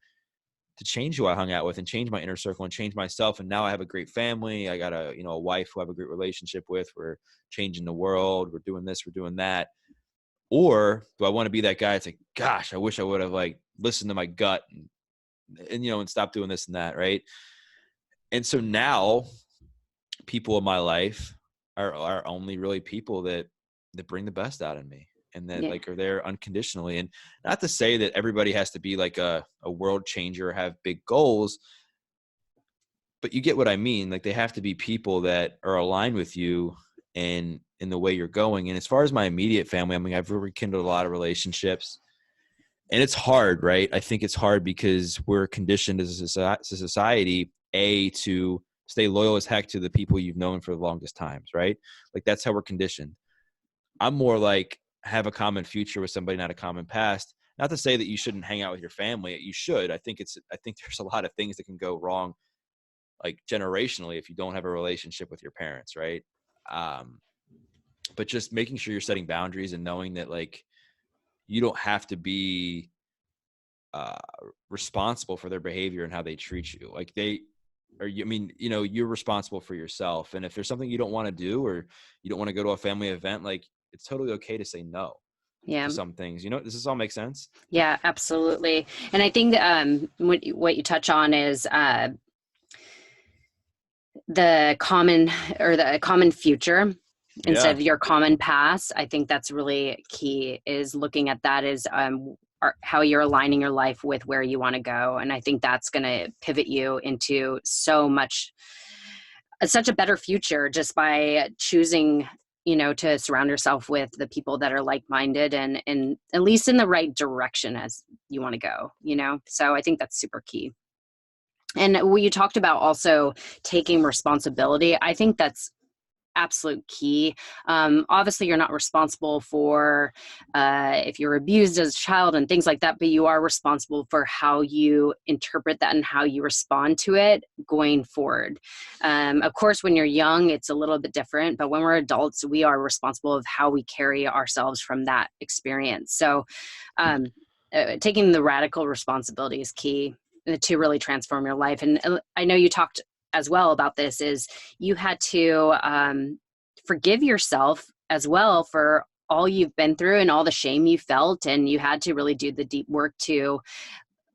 to change who I hung out with and change my inner circle and change myself. And now I have a great family. I got a wife who I have a great relationship with. We're changing the world. We're doing this, we're doing that. Or do I want to be that guy? It's like, gosh, I wish I would have like listened to my gut and stop doing this and that. Right. And so now people in my life are only really people that bring the best out of me and that Yeah. like are there unconditionally. And not to say that everybody has to be like a world changer or have big goals, but you get what I mean. Like they have to be people that are aligned with you and in the way you're going. And as far as my immediate family, I mean, I've rekindled a lot of relationships, and it's hard, right? I think it's hard because we're conditioned as a society, to stay loyal as heck to the people you've known for the longest times, right? Like that's how we're conditioned. I'm more like have a common future with somebody, not a common past. Not to say that you shouldn't hang out with your family. You should. I think there's a lot of things that can go wrong, like generationally, if you don't have a relationship with your parents, right? Um, but just making sure you're setting boundaries and knowing that like you don't have to be uh, responsible for their behavior and how they treat you. Like you're responsible for yourself. And if there's something you don't want to do or you don't want to go to a family event, like it's totally okay to say no Yeah. to some things. Does this all make sense? Yeah, absolutely. And I think what you touch on is the common future instead Yeah. of your common past. I think that's really key, is looking at that as how you're aligning your life with where you want to go. And I think that's going to pivot you into such a better future just by choosing, to surround yourself with the people that are like-minded and at least in the right direction as you want to go. So I think that's super key. And what you talked about also taking responsibility, I think that's absolute key. Obviously, you're not responsible for if you're abused as a child and things like that, but you are responsible for how you interpret that and how you respond to it going forward. Of course, when you're young, it's a little bit different, but when we're adults, we are responsible of how we carry ourselves from that experience. So taking the radical responsibility is key to really transform your life. And I know you talked as well about this, is you had to forgive yourself as well for all you've been through and all the shame you felt. And you had to really do the deep work to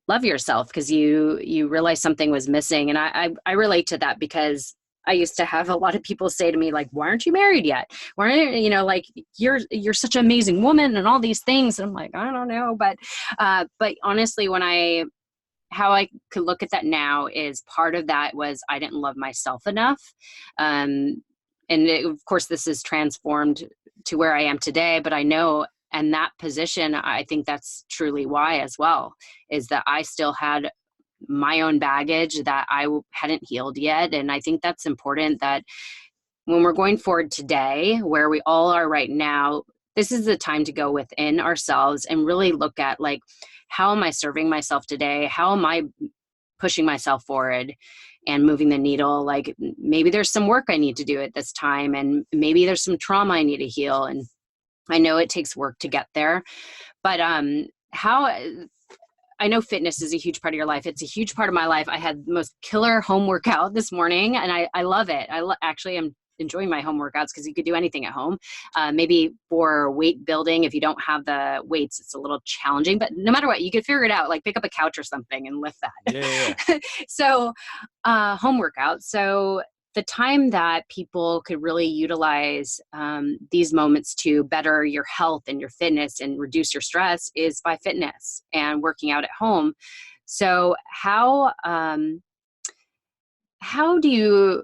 love yourself because you realized something was missing. And I relate to that because I used to have a lot of people say to me, like, why aren't you married yet? Why aren't you, like, you're such an amazing woman and all these things. And I'm like, I don't know. But honestly, how I could look at that now is part of that was I didn't love myself enough. Of course, this is transformed to where I am today, but I know in that position, I think that's truly why as well, is that I still had my own baggage that I hadn't healed yet. And I think that's important, that when we're going forward today, where we all are right now, this is the time to go within ourselves and really look at, like, how am I serving myself today? How am I pushing myself forward and moving the needle? Like, maybe there's some work I need to do at this time, and maybe there's some trauma I need to heal. And I know it takes work to get there, but I know fitness is a huge part of your life. It's a huge part of my life. I had the most killer home workout this morning, and I love it. Actually, I'm enjoying my home workouts because you could do anything at home. Maybe for weight building, if you don't have the weights, it's a little challenging, but no matter what, you could figure it out, like pick up a couch or something and lift that. Yeah. So home workouts. So the time that people could really utilize these moments to better your health and your fitness and reduce your stress is by fitness and working out at home. So how do you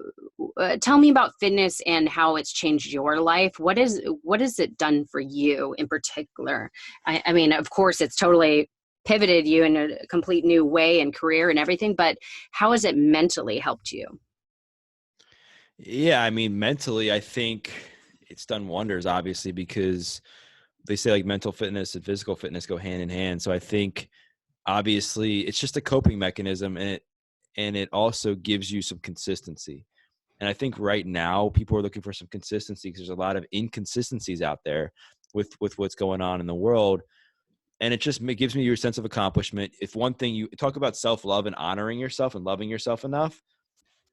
tell me about fitness and how it's changed your life? What has it done for you in particular? I mean, of course, it's totally pivoted you in a complete new way and career and everything, but how has it mentally helped you? Yeah. I mean, mentally, I think it's done wonders, obviously, because they say like mental fitness and physical fitness go hand in hand. So I think obviously it's just a coping mechanism, and it also gives you some consistency. And I think right now people are looking for some consistency because there's a lot of inconsistencies out there with what's going on in the world. And it just gives me your sense of accomplishment. If one thing, you talk about self-love and honoring yourself and loving yourself enough,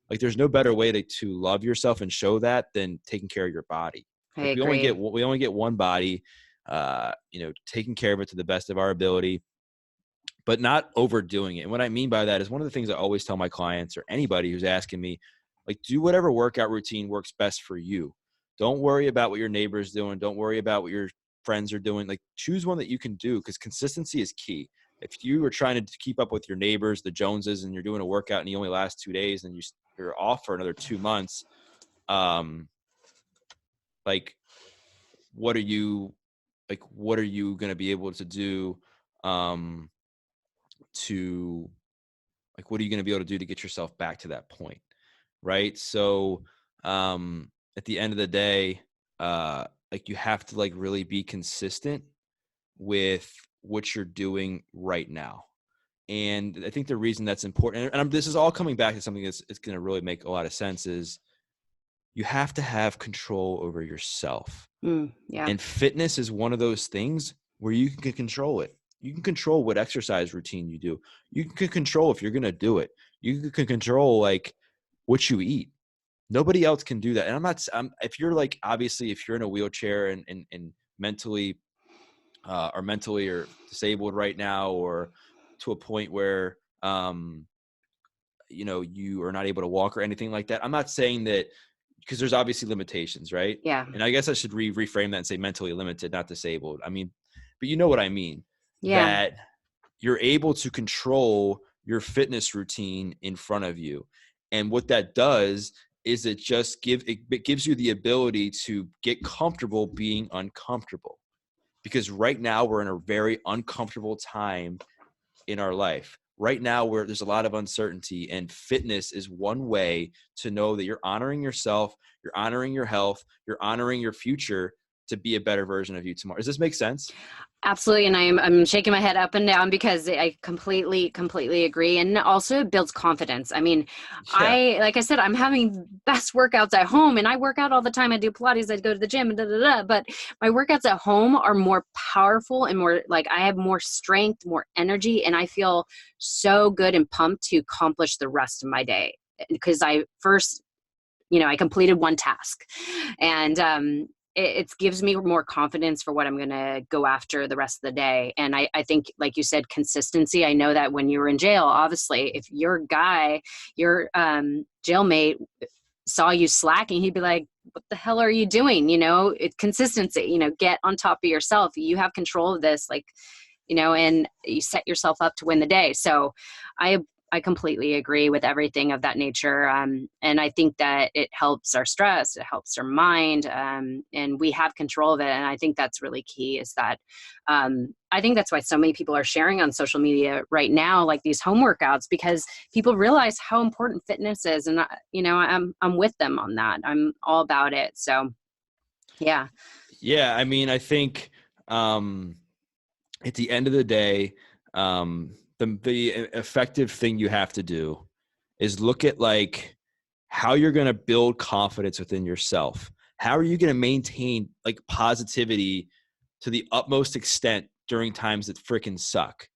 like there's no better way to love yourself and show that than taking care of your body. I Like agree. we only get one body, taking care of it to the best of our ability, but not overdoing it. And what I mean by that is one of the things I always tell my clients or anybody who's asking me, like, do whatever workout routine works best for you. Don't worry about what your neighbor's doing. Don't worry about what your friends are doing. Like, choose one that you can do, because consistency is key. If you are trying to keep up with your neighbors, the Joneses, and you're doing a workout and you only last 2 days and you're off for another 2 months, um, like, what are you going to be able to do, um, to like, what are you going to be able to do to get yourself back to that point? Right. So, at the end of the day, like, you have to like really be consistent with what you're doing right now. And I think the reason that's important, and this is all coming back to something that's it's going to really make a lot of sense, is you have to have control over yourself. Yeah. And fitness is one of those things where you can control it. You can control what exercise routine you do. You can control if you're going to do it. You can control like what you eat. Nobody else can do that. And if you're like, obviously, if you're in a wheelchair and mentally or disabled right now, or to a point where, you are not able to walk or anything like that. I'm not saying that, because there's obviously limitations, right? Yeah. And I guess I should reframe that and say mentally limited, not disabled. I mean, but you know what I mean, Yeah. that you're able to control your fitness routine in front of you. And what that does is it gives you the ability to get comfortable being uncomfortable. Because right now we're in a very uncomfortable time in our life. Right now, where there's a lot of uncertainty, and fitness is one way to know that you're honoring yourself, you're honoring your health, you're honoring your future to be a better version of you tomorrow. Does this make sense? Absolutely. And I'm shaking my head up and down because I completely agree. And also it builds confidence. I mean, Yeah. like I said, I'm having best workouts at home, and I work out all the time. I do Pilates, I go to the gym, and but my workouts at home are more powerful and more like I have more strength, more energy, and I feel so good and pumped to accomplish the rest of my day. Because I completed one task, and it gives me more confidence for what I'm going to go after the rest of the day. And I think, like you said, consistency. I know that when you were in jail, obviously, if your jailmate saw you slacking, he'd be like, what the hell are you doing? It's consistency, get on top of yourself. You have control of this, and you set yourself up to win the day. So I completely agree with everything of that nature. And I think that it helps our stress, it helps our mind, and we have control of it. And I think that's really key, is that I think that's why so many people are sharing on social media right now, like these home workouts, because people realize how important fitness is. And, I'm with them on that. I'm all about it. So, yeah. Yeah. I mean, I think, at the end of the day, the effective thing you have to do is look at like how you're going to build confidence within yourself. How are you going to maintain like positivity to the utmost extent during times that freaking suck,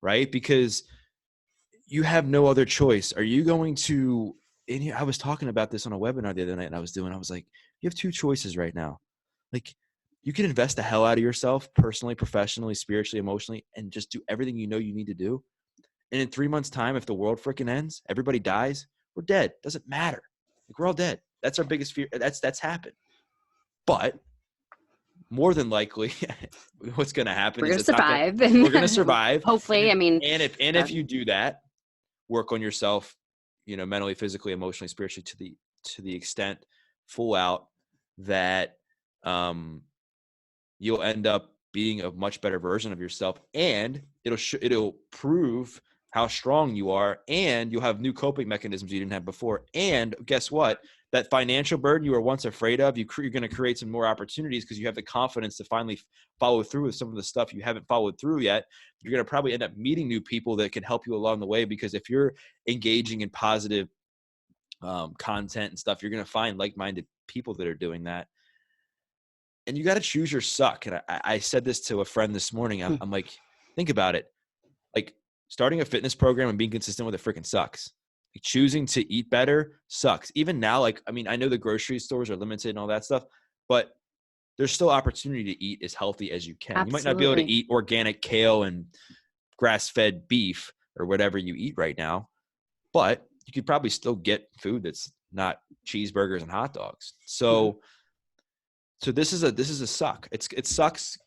right? Because you have no other choice. Are you going to, and I was talking about this on a webinar the other night, and I was like, you have two choices right now. Like, you can invest the hell out of yourself personally, professionally, spiritually, emotionally, and just do everything you know you need to do. And in 3 months' time, if the world freaking ends, everybody dies, we're dead. Doesn't matter. Like, we're all dead. That's our biggest fear. That's happened. But more than likely, what's going to happen We're is going to survive. we're going to survive. Hopefully, I mean, And if you do that, work on yourself, mentally, physically, emotionally, spiritually, to the extent full out that, you'll end up being a much better version of yourself, and it'll prove how strong you are, and you'll have new coping mechanisms you didn't have before. And guess what? That financial burden you were once afraid of, you're going to create some more opportunities because you have the confidence to finally follow through with some of the stuff you haven't followed through yet. You're going to probably end up meeting new people that can help you along the way, because if you're engaging in positive content and stuff, you're going to find like-minded people that are doing that. And you got to choose your suck. And I said this to a friend this morning. Hmm. I'm like, think about it. Like starting a fitness program and being consistent with it freaking sucks. Like choosing to eat better sucks. Even now, like, I mean, I know the grocery stores are limited and all that stuff, but there's still opportunity to eat as healthy as you can. You might not be able to Absolutely. eat organic kale and grass-fed beef or whatever you eat right now, but you could probably still get food that's not cheeseburgers and hot dogs. Mhm. So this is a suck. It sucks,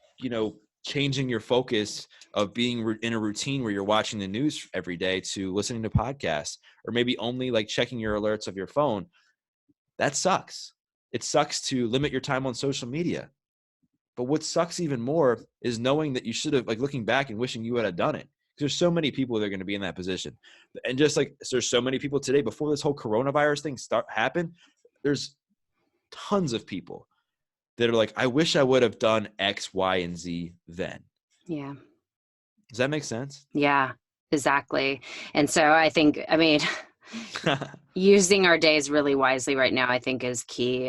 changing your focus of being in a routine where you're watching the news every day to listening to podcasts, or maybe only like checking your alerts of your phone. That sucks. It sucks to limit your time on social media. But what sucks even more is knowing that you should have, like, looking back and wishing you would have done it. There's so many people that are going to be in that position. And just like there's so many people today, before this whole coronavirus thing happened, there's tons of people that are like, I wish I would have done X, Y, and Z then. Yeah. Does that make sense? Yeah, exactly. And so I think, I mean, using our days really wisely right now, I think is key.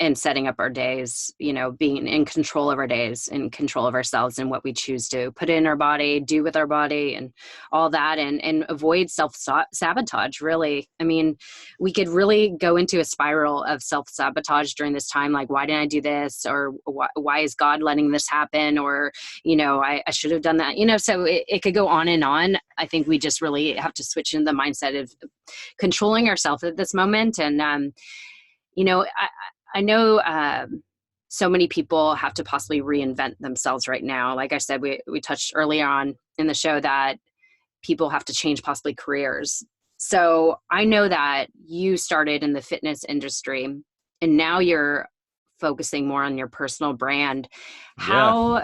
And setting up our days, being in control of our days, in control of ourselves and what we choose to put in our body, do with our body and all that, and avoid self-sabotage, really. I mean, we could really go into a spiral of self-sabotage during this time. Like, why didn't I do this? Or why is God letting this happen? Or, I should have done that, so it could go on and on. I think we just really have to switch into the mindset of controlling ourselves at this moment. And, I know so many people have to possibly reinvent themselves right now. Like I said, we touched earlier on in the show that people have to change possibly careers. So I know that you started in the fitness industry and now you're focusing more on your personal brand. Yeah.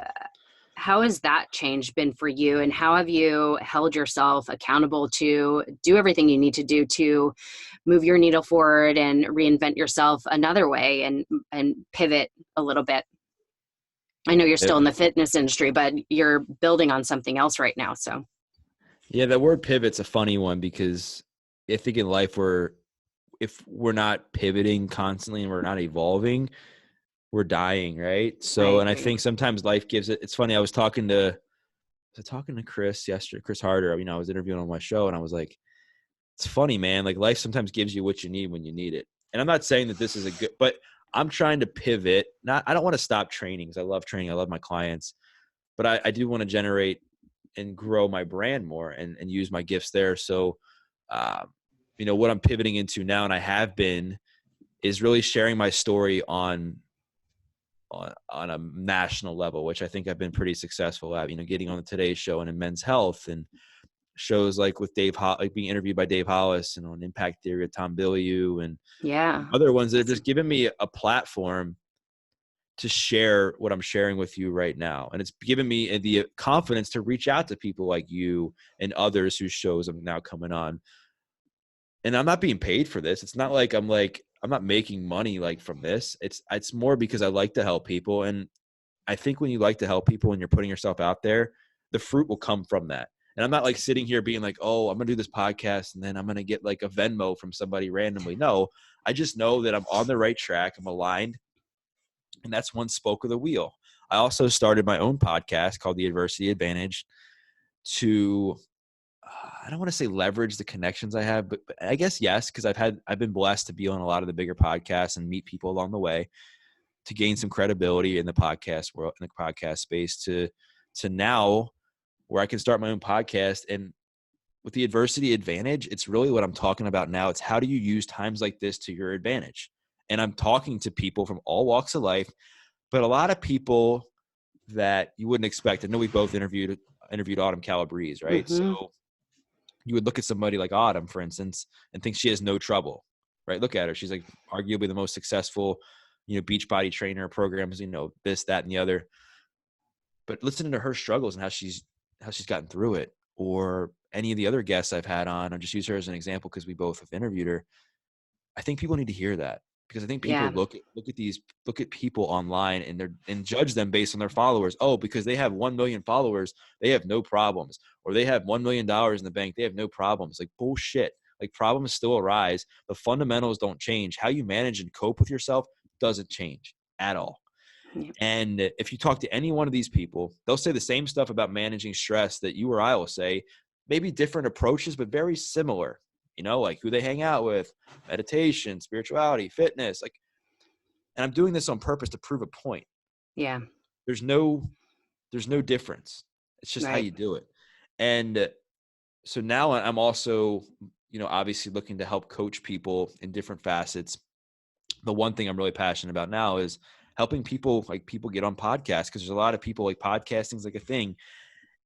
How has that change been for you, and how have you held yourself accountable to do everything you need to do to move your needle forward and reinvent yourself another way and pivot a little bit? I know you're still in the fitness industry, but you're building on something else right now. So Yeah, that word pivot's a funny one because I think in life if we're not pivoting constantly and we're not evolving, we're dying, right? I So, and I agree. think sometimes life gives it's funny. I was talking to Chris yesterday, Chris Harder. I was interviewing on my show, and I was like, it's funny, man. Like life sometimes gives you what you need when you need it. And I'm not saying that this is a good, but I'm trying to pivot. I don't want to stop training because I love training. I love my clients, but I do want to generate and grow my brand more and use my gifts there. So, uh, what I'm pivoting into now, and I have been, is really sharing my story on a national level, which I think I've been pretty successful at, getting on the Today Show and in Men's Health and shows like with like being interviewed by Dave Hollis and on Impact Theory with Tom Bilyeu and Yeah. other ones that have just Awesome. given me a platform to share what I'm sharing with you right now. And it's given me the confidence to reach out to people like you and others whose shows I'm now coming on. And I'm not being paid for this. It's not like I'm not making money like from this. It's more because I like to help people. And I think when you like to help people and you're putting yourself out there, the fruit will come from that. And I'm not like sitting here being like, oh, I'm going to do this podcast and then I'm going to get like a Venmo from somebody randomly. No, I just know that I'm on the right track. I'm aligned. And that's one spoke of the wheel. I also started my own podcast called The Adversity Advantage to, I don't want to say leverage the connections I have, but I guess yes, because I've been blessed to be on a lot of the bigger podcasts and meet people along the way to gain some credibility in the podcast world, in the podcast space, to now where I can start my own podcast. And with the adversity advantage, it's really what I'm talking about now. It's how do you use times like this to your advantage? And I'm talking to people from all walks of life, but a lot of people that you wouldn't expect. I know we both interviewed Autumn Calabrese, right? So Hmm. you would look at somebody like Autumn, for instance, and think she has no trouble, right? Look at her. She's like arguably the most successful, beach body trainer programs, this, that, and the other. But listening to her struggles and how she's gotten through it, or any of the other guests I've had on, I'll just use her as an example because we both have interviewed her. I think people need to hear that because I think people Yeah. look at people online and judge them based on their followers. Oh, because they have 1 million followers, they have no problems, or they have $1 million in the bank, they have no problems. Like bullshit. Like problems still arise. The fundamentals don't change. How you manage and cope with yourself doesn't change at all. Yeah. And if you talk to any one of these people, they'll say the same stuff about managing stress that you or I will say, maybe different approaches, but very similar, like who they hang out with, meditation, spirituality, fitness, and I'm doing this on purpose to prove a point. Yeah. There's no difference. It's just how Right. you do it. And so now I'm also, obviously looking to help coach people in different facets. The one thing I'm really passionate about now is helping people get on podcasts, because there's a lot of people podcasting is a thing.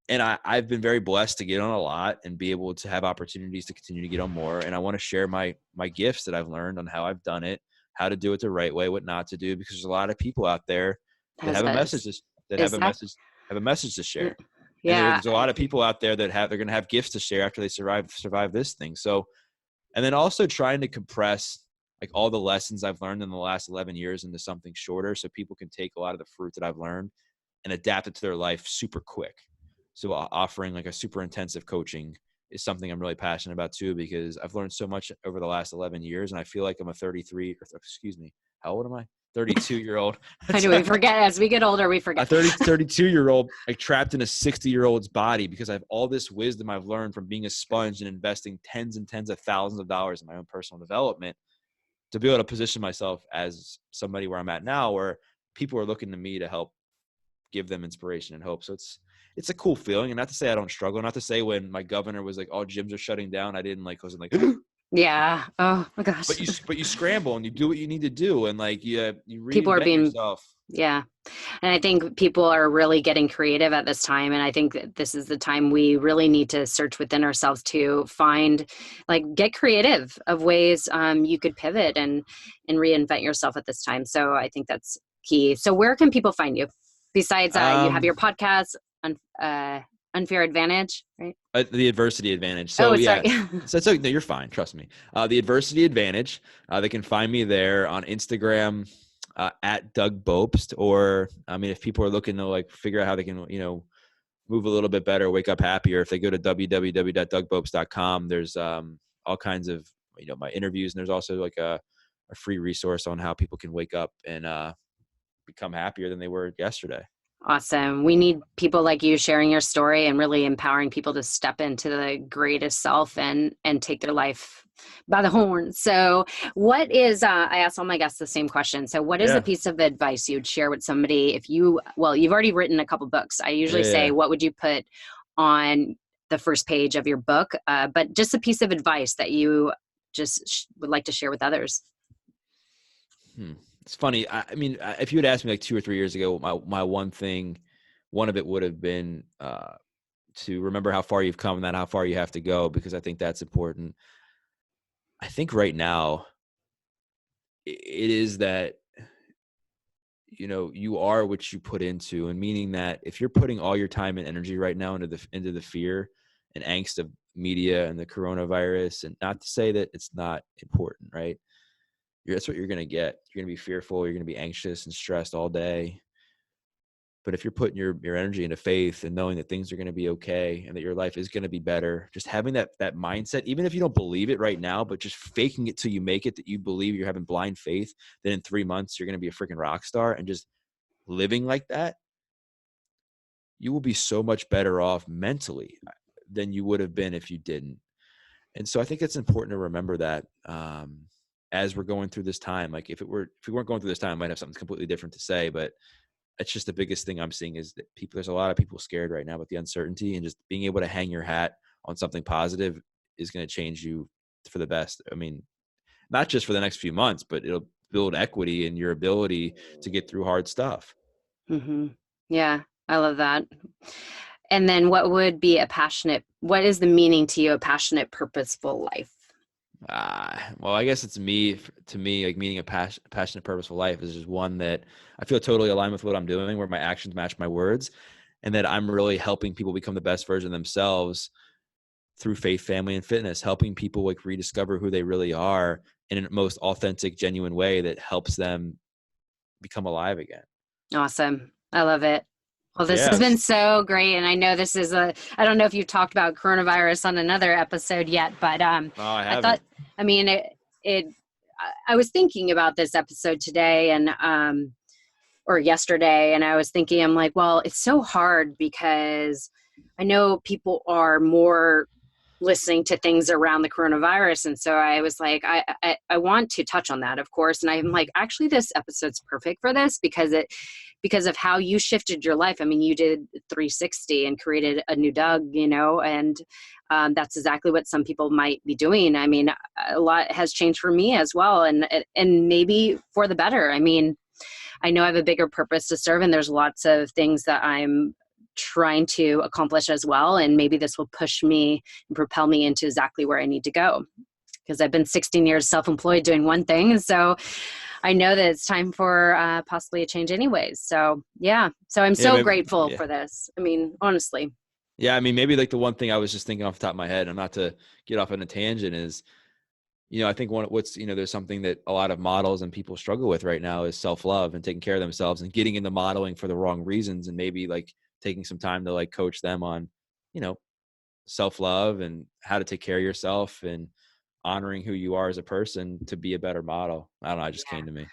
And I've been very blessed to get on a lot and be able to have opportunities to continue to get on more. And I want to share my gifts that I've learned on how I've done it, how to do it the right way, what not to do, because there's a lot of people out there that Has have a us. message that Is that? have a message to share. And Yeah. there's a lot of people out there that they're going to have gifts to share after they survive this thing. So, and then also trying to compress all the lessons I've learned in the last 11 years into something shorter, so people can take a lot of the fruit that I've learned and adapt it to their life super quick. So offering a super intensive coaching is something I'm really passionate about too, because I've learned so much over the last 11 years. And I feel like I'm a how old am I? 32-year-old. I know, we forget as we get older, we forget. A 32-year-old trapped in a 60-year-old's body, because I have all this wisdom I've learned from being a sponge and investing tens and tens of thousands of dollars in my own personal development, to be able to position myself as somebody where I'm at now, where people are looking to me to help give them inspiration and hope. So it's a cool feeling. And not to say I don't struggle, not to say when my governor was all gyms are shutting down, I didn't wasn't Yeah. Oh my gosh. But you scramble and you do what you need to do. And you People are reinvent being, yourself. yeah. And I think people are really getting creative at this time. And I think that this is the time we really need to search within ourselves to find, get creative of ways you could pivot and reinvent yourself at this time. So I think that's key. So where can people find you? Besides, you have your podcast, Unfair Advantage, right? The Adversity Advantage. So yeah, so no, you're fine. Trust me. The Adversity Advantage. They can find me there on Instagram at Doug Bopst, or if people are looking to figure out how they can move a little bit better, wake up happier, if they go to www.dougbopst.com, there's all kinds of my interviews, and there's also a free resource on how people can wake up and become happier than they were yesterday. Awesome. We need people like you sharing your story and really empowering people to step into the greatest self and take their life by the horn. So what is, I ask all my guests the same question. So what is a piece of advice you'd share with somebody you've already written a couple books. I usually say, what would you put on the first page of your book? But just a piece of advice that you just would like to share with others. It's funny. If you had asked me 2 or 3 years ago, my one of it would have been to remember how far you've come and not how far you have to go, because I think that's important. I think right now it is that, you are what you put into, and meaning that if you're putting all your time and energy right now into the fear and angst of media and the coronavirus, and not to say that it's not important, right? That's what you're going to get. You're going to be fearful. You're going to be anxious and stressed all day. But if you're putting your energy into faith and knowing that things are going to be okay and that your life is going to be better, just having that mindset, even if you don't believe it right now, but just faking it till you make it, that you believe, you're having blind faith, that in 3 months you're going to be a freaking rock star, and just living like that, you will be so much better off mentally than you would have been if you didn't. And so I think it's important to remember that, as we're going through this time. If we weren't going through this time, I might have something completely different to say, but it's just the biggest thing I'm seeing is that there's a lot of people scared right now with the uncertainty, and just being able to hang your hat on something positive is going to change you for the best. Not just for the next few months, but it'll build equity in your ability to get through hard stuff. Mm-hmm. Yeah, I love that. And then what is the meaning to you, a passionate, purposeful life? Well, I guess to me, meaning a passionate, purposeful life is just one that I feel totally aligned with what I'm doing, where my actions match my words, and that I'm really helping people become the best version of themselves through faith, family, and fitness, helping people rediscover who they really are in a most authentic, genuine way that helps them become alive again. Awesome. I love it. Well, this has been so great. And I know this is I don't know if you talked about coronavirus on another episode yet, but I haven't. thought, I was thinking about this episode today and or yesterday, and I was thinking, I'm like, well, it's so hard because I know people are more listening to things around the coronavirus. And so I was like, I want to touch on that, of course. And I'm like, actually, this episode's perfect for this because of how you shifted your life. I mean, you did 360 and created a new Doug, and that's exactly what some people might be doing. I mean, a lot has changed for me as well. And maybe for the better. I mean, I know I have a bigger purpose to serve, and there's lots of things that I'm trying to accomplish as well. And maybe this will push me and propel me into exactly where I need to go. Because I've been 16 years self-employed doing one thing. So I know that it's time for possibly a change anyways. So yeah. So I'm Yeah, so maybe, grateful yeah. for this. I mean, honestly. Yeah, I mean, maybe like the one thing I was just thinking off the top of my head, and not to get off on a tangent, is, I think there's something that a lot of models and people struggle with right now is self-love and taking care of themselves and getting into modeling for the wrong reasons, and maybe like taking some time to like coach them on, you know, self-love and how to take care of yourself and honoring who you are as a person to be a better model. I don't know. It just came to me.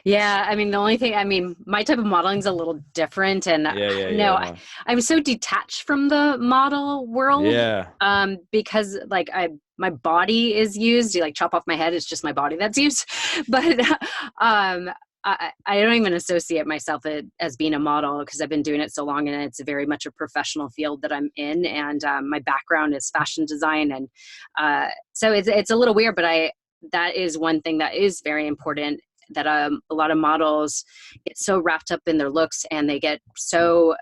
Yeah, I mean, the only thing, I mean, my type of modeling is a little different, and Yeah, yeah, yeah. no, No. I'm so detached from the model world, Yeah. because like my body is used. You like chop off my head, it's just my body that's used. But I don't even associate myself as being a model because I've been doing it so long, and it's very much a professional field that I'm in, and my background is fashion design, and so it's a little weird, but that is one thing that is very important, that a lot of models get so wrapped up in their looks and they get so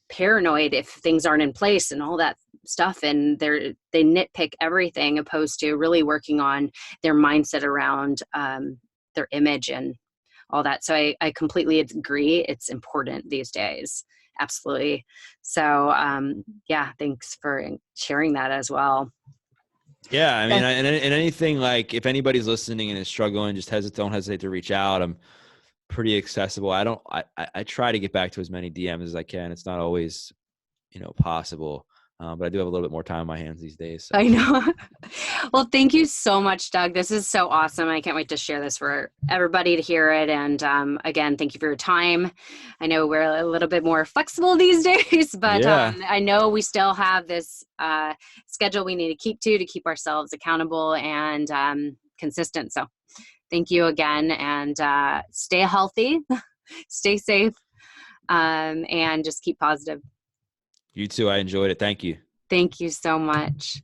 paranoid if things aren't in place and all that stuff, and they nitpick everything opposed to really working on their mindset around their image and all that. So I completely agree. It's important these days. Absolutely. So yeah, thanks for sharing that as well. Yeah. I mean, and anything, like if anybody's listening and is struggling, just don't hesitate to reach out. I'm pretty accessible. I try to get back to as many DMs as I can. It's not always, possible. But I do have a little bit more time on my hands these days. So I know. Well, thank you so much, Doug. This is so awesome. I can't wait to share this for everybody to hear it. And again, thank you for your time. I know we're a little bit more flexible these days, but yeah, I know we still have this schedule we need to keep ourselves accountable and consistent. So thank you again, and stay healthy, stay safe, and just keep positive. you too. I enjoyed it. Thank you. Thank you so much.